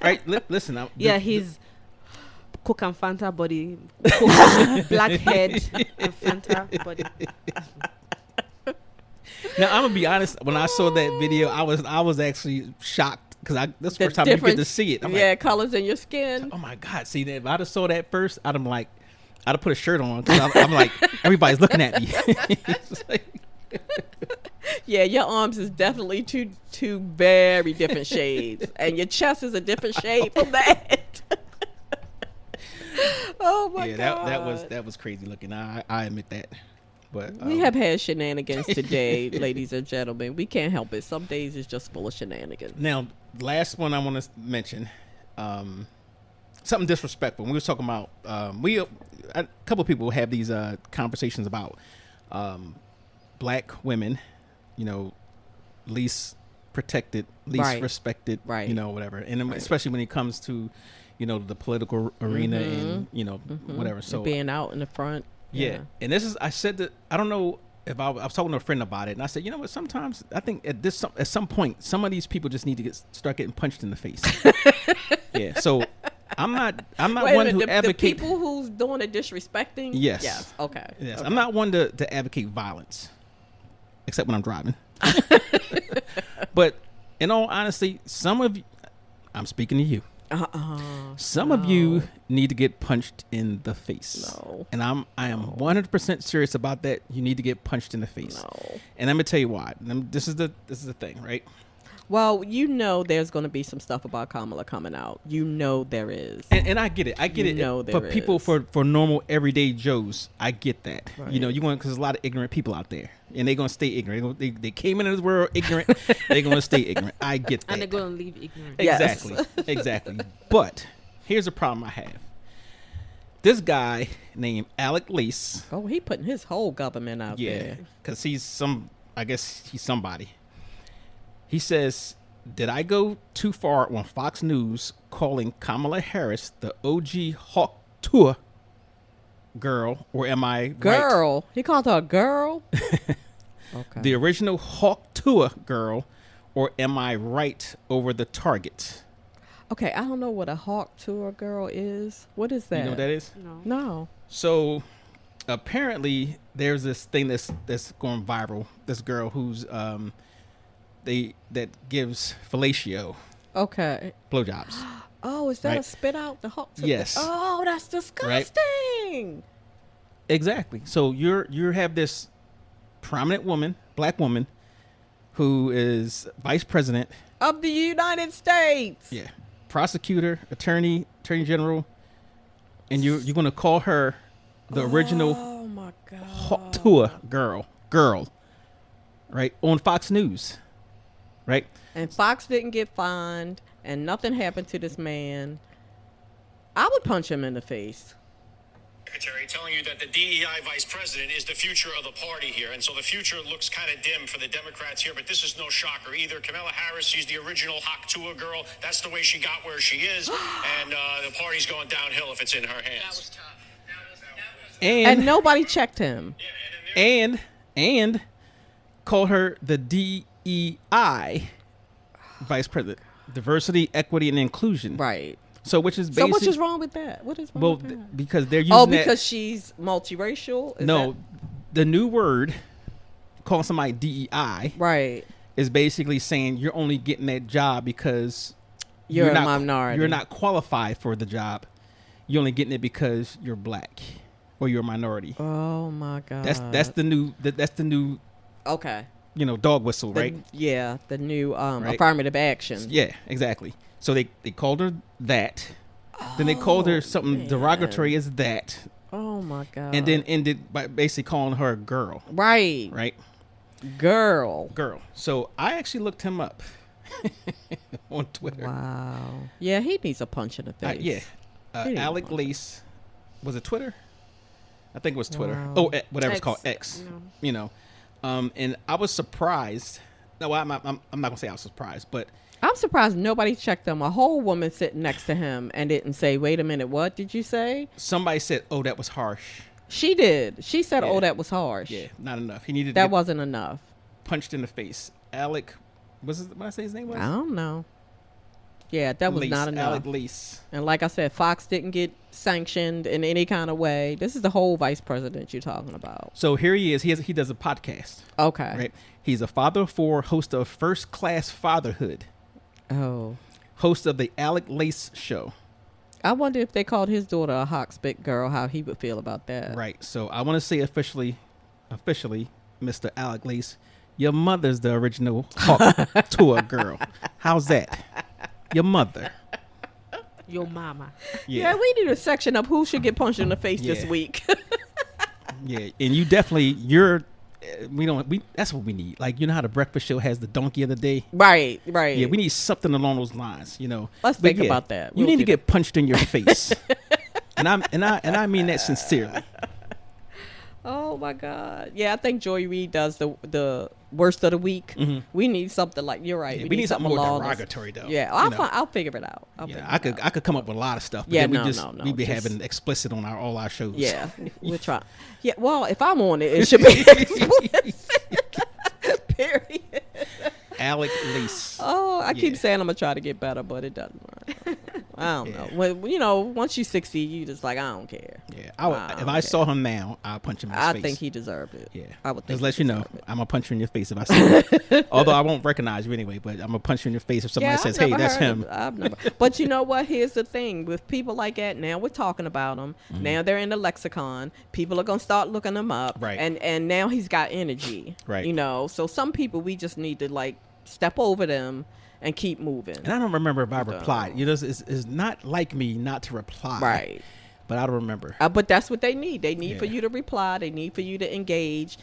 right, listen. Yeah, he's Coke and Fanta body, Coke, black head and Fanta body. Now I'm gonna be honest. When I saw that video, I was actually shocked because this The first time you get to difference- see it. I'm yeah, like, colors in your skin. oh my god! See, if I'd have saw that first, I'd have put a shirt on because I'm like, everybody's looking at me. It's like- Yeah, your arms is definitely two very different shades, and your chest is a different shade from that. Oh my yeah, god, that was crazy looking. I admit that. But we have had shenanigans today, ladies and gentlemen. We can't help it. Some days it's just full of shenanigans. now, last one I want to mention, something disrespectful. We were talking about a couple of people have these conversations about black women, least protected, least Right. respected, Right. whatever, and especially when it comes to the political arena and whatever. So being out in the front. yeah. And this is, I said that, I don't know if I was talking to a friend about it, and I said, you know what, sometimes I think at some point, some of these people just need to start getting punched in the face. Yeah. So I'm not Wait a one minute, to the advocate. people who's doing the disrespecting. Yes. Yes. Okay. Yes. Okay. I'm not one to advocate violence, except when I'm driving. But in all honesty, some of you, I'm speaking to you. Some of you need to get punched in the face. No. And I am 100% serious about that. You need to get punched in the face. No. And I'm gonna tell you why. This is the thing, right? Well, there's going to be some stuff about Kamala coming out. There is. And I get it. I get You it. know For there people, is. for normal everyday Joes, I get that. Right. You want, because there's a lot of ignorant people out there, and they're gonna stay ignorant. They came into this world ignorant. They're gonna stay ignorant. I get that. And they're going to leave ignorant. Yes. Exactly. But here's a problem I have. This guy named Alec Lease, Oh, he putting his whole government out yeah, there. because I guess he's somebody. He says, did I go too far on Fox News calling Kamala Harris the OG Hawk Tour girl, or am I right? Girl. He called her a girl? Okay. The original Hawk Tour girl, or am I right over the target? Okay, I don't know what a hawk tour girl is. What is that? You know what that is? No. No. So apparently there's this thing that's going viral. This girl who's that gives fellatio Okay. blowjobs. Oh, is that Right. a spit out? The hawk tour? Yes. Oh, that's disgusting. Exactly. So you have this prominent woman, black woman, who is vice president, Of the United States. yeah, prosecutor, attorney general, and you're going to call her the original Oh my God. Hawk Tour girl, right, on Fox News, right? And Fox didn't get fined, and nothing happened to this man. I would punch him in the face. Secretary telling you that the DEI vice president is the future of the party here. And so the future looks kind of dim for the Democrats here, but this is no shocker either. Kamala Harris, she's the original Hawk Tour girl. That's the way she got where she is. And the party's going downhill if it's in her That hands. was tough. That was And nobody checked him. and call her the DEI vice president, diversity, equity, and inclusion. Right. So which is So basically what is wrong with that? What is wrong well with that? because they're using Oh, that- because she's multiracial? Is no, that- the new word calling somebody DEI Right. is basically saying you're only getting that job because You're a not, minority. You're not qualified for the job. You're only getting it because you're black or you're a minority. Oh my God. That's the new okay. dog whistle, The- right? Yeah, the new Right. affirmative action. Yeah, exactly. So they called her that. Then they called her something man. derogatory as that, Oh my God. and then ended by basically calling her a girl, right, right? girl. Girl. So I actually looked him up on Twitter. Wow. Yeah, he needs a punch in the face. Yeah. He didn't Alec want Lace, was it Twitter? I think it was Twitter. Wow. Oh, whatever it's X. called, X. No. And I was surprised. No, I'm not gonna say I was surprised, but I'm surprised nobody checked him. A whole woman sitting next to him and didn't say, "Wait a minute, what did you say?" somebody said, "Oh, that was harsh." She did. She said, Yeah. "Oh, that was harsh." Yeah, not enough. He needed to That get wasn't enough. punched in the face. Alec, what did I say his name was? I don't know. Yeah, that was not enough. Alec Lease. And like I said, Fox didn't get sanctioned in any kind of way. This is the whole vice president you're talking about. So here he is. He does a podcast. Okay. Right. He's a father of four, host of First Class Fatherhood, Oh. host of the Alec Lace Show. I wonder if they called his daughter a hawk spit girl, how he would feel about that. Right. So I want to say officially, Mr. Alec Lace, your mother's the original Hawk Tour girl. How's that? Your mother. Your mama. Yeah, we need a section of who should get punched in the face this Yeah. week. Yeah, and you that's what we need. Like, you know how the breakfast show has the donkey of the day? Right. Yeah, we need something along those lines, Let's But think yeah, about that. You We'll need to do get punched in your face. and I mean that sincerely. Oh my God. Yeah, I think Joy Reid does the worst of the week. We need something like, you're right. Yeah, we need something more along those- derogatory though. Yeah, I'll figure it out. I could come up with a lot of stuff. But Yeah, then we'd be just- having explicit on all our shows. Yeah, we'll try. Yeah, well, if I'm on it, it should be explicit. Period. Alec Lease. Oh, I keep Yeah. saying I'm gonna try to get better, but it doesn't work. I don't know. When once you 60, you just like, I don't care. Yeah, I if don't I care. saw him now, I'll punch him in his I face. think he deserved it. Yeah, I would think just let he you know, deserved it. I'm gonna punch you in your face if I see you. Although I won't recognize you anyway, but I'm gonna punch you in your face if somebody I've says, "Hey, never that's heard him." of- I've never. But you know what? Here's the thing with people like that. Now we're talking about them. Now they're in the lexicon. People are gonna start looking them up. Right. And now he's got energy. Right. So some people we just need to like step over them and keep moving. And I don't remember if I replied. It's not like me not to reply. Right. But I don't remember. But that's what they need. They need for Yeah. you to reply. They need for you to engage.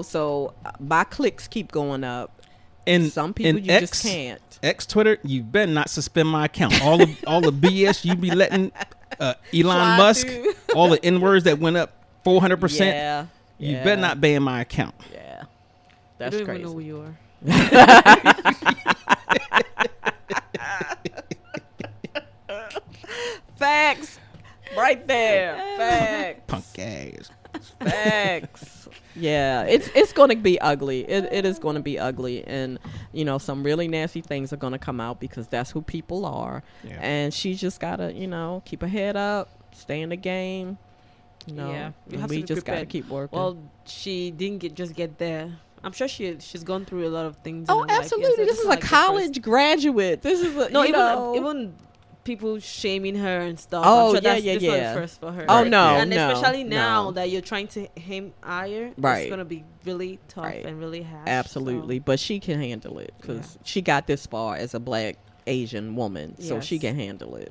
So my clicks keep going up. And Some people you just can't. X Twitter, you better not suspend my account. All the BS you be letting Elon Fly Musk, through. all the N words that went up 400%. Yeah. You yeah, better not ban my account. Yeah. I That's don't crazy. even know who you are. Facts. Right there. Facts. Punk ass. Facts. Yeah, it's going to be ugly. It is going to be ugly, and some really nasty things are going to come out because that's who people are. Yeah. And she just gotta keep her head up, stay in the game. Yeah, you and have we to be just gotta prepared. keep working. Well, she didn't just get there. I'm sure she's gone through a lot of things. in oh, her life. Yes, absolutely. This is a like the college graduate. This is first- No, even people shaming her and stuff. Oh, I'm sure yeah, this yeah. was the first for her. Oh, no, and no, especially now no. that you're trying to aim higher, Right. it's gonna be really tough Right. and really harsh. Absolutely, but she can handle it because she got this far as a black Asian woman, so she Yes. can handle it.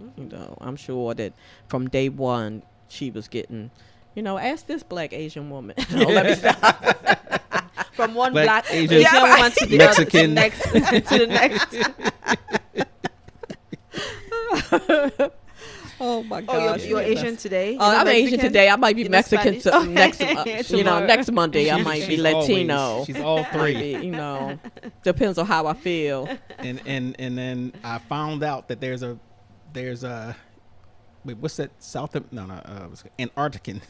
I'm sure that from day one she was getting. Ask this black Asian woman. No, let me stop. From one Black, black Asian, Asian woman to the Mexican. next to the next. Oh my Oh, gosh. you're Asian today? You're I'm not Asian Mexican? today. I might be You're not Mexican Spanish? next. Tomorrow. Next Monday I might be She's Latino. always- she's all Might three. be, depends on how I feel. And then I found out that there's a wait, what's that? Antarctican.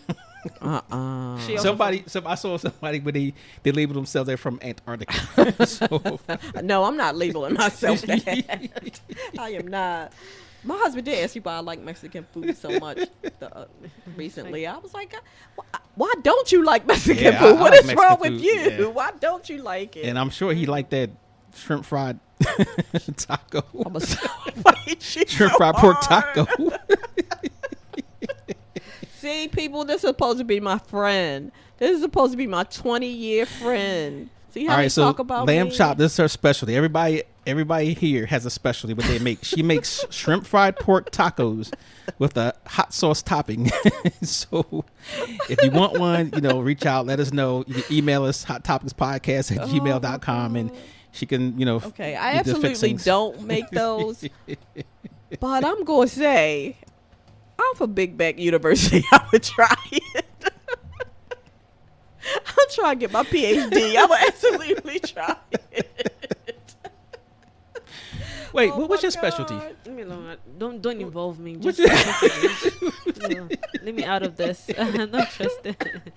She also I saw somebody where they labeled themselves they're from Antarctica. So No, I'm not labeling myself that. I am not. My husband did ask me why I like Mexican food so much recently. I was like, why don't you like Mexican Yeah, food? I What like is Mexican wrong with food, you? yeah. Why don't you like it? and I'm sure he liked that shrimp fried taco. I'm a fight you Shrimp so fried pork hard. taco. See, people, this is supposed to be my friend. This is supposed to be my 20-year friend. See how All they right, so talk about lamb me? chop. This is her specialty. Everybody here has a specialty. What they make? She makes shrimp fried pork tacos with a hot sauce topping. So, if you want one, reach out. Let us know. You can email us hottopicspodcast@gmail.com, and she can, Okay, I do the absolutely fixings. don't make those. But I'm going to say, I'm for Big Back University. I would try it. I'll try to get my PhD. I would absolutely try it. Wait, Oh what's my your specialty? God. Leave me alone. Don't involve me. What's Just leave me out of this. I'm not interested.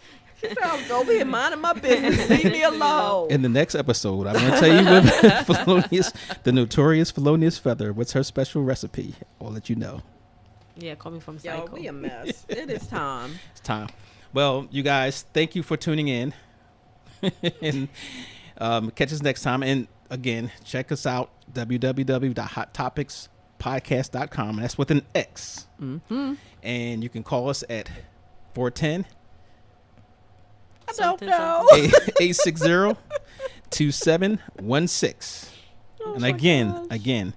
I'm over here minding my business. Leave me alone. In the next episode, I'm going to tell you with the notorious Felonious Feather. What's her special recipe? I'll let you know. Yeah, coming from Yo, Psycho. we a mess. It is time. It's time. Well, you guys, thank you for tuning in. And catch us next time. And again, check us out, www.hottopicspodcast.com. And that's with an X. Mm-hmm. And you can call us at 410 I don't know. 860-2716. And again,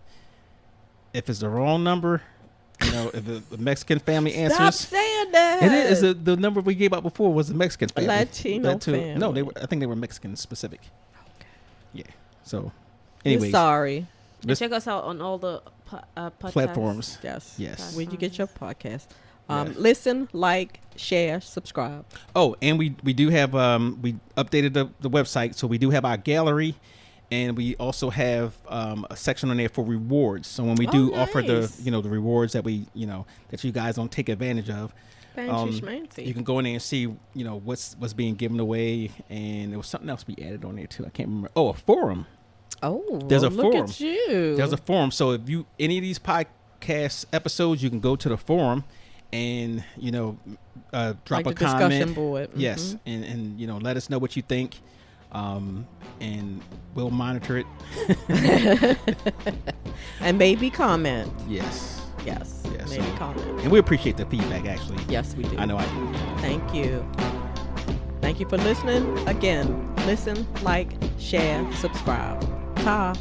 if it's the wrong number, if a Mexican family answers. Stop saying that. It is. The number we gave out before was a Mexican family. Latino family. No, I think they were Mexican specific. Okay. Yeah. So, We're anyways. sorry. And check us out on all the podcasts. Platforms. Yes. Where you get your podcast. Yes. Listen, like, share, subscribe. Oh, and we do have we updated the website, so we do have our gallery, and we also have a section on there for rewards. So when we do offer the the rewards that we that you guys don't take advantage of, Fancy you can go in there and see what's being given away, and there was something else we added on there too. I can't remember. Oh, a forum. Oh, There's a look forum. at you. There's a forum. So if any of these podcast episodes, you can go to the forum and drop like a the comment. discussion board. Mm-hmm. Yes, and let us know what you think, and we'll monitor it. And maybe comment. Yes, Maybe comment. and we appreciate the feedback. Actually, Yes, we do. I know I do. Thank you. Thank you for listening. Again, listen, like, share, subscribe. Ta.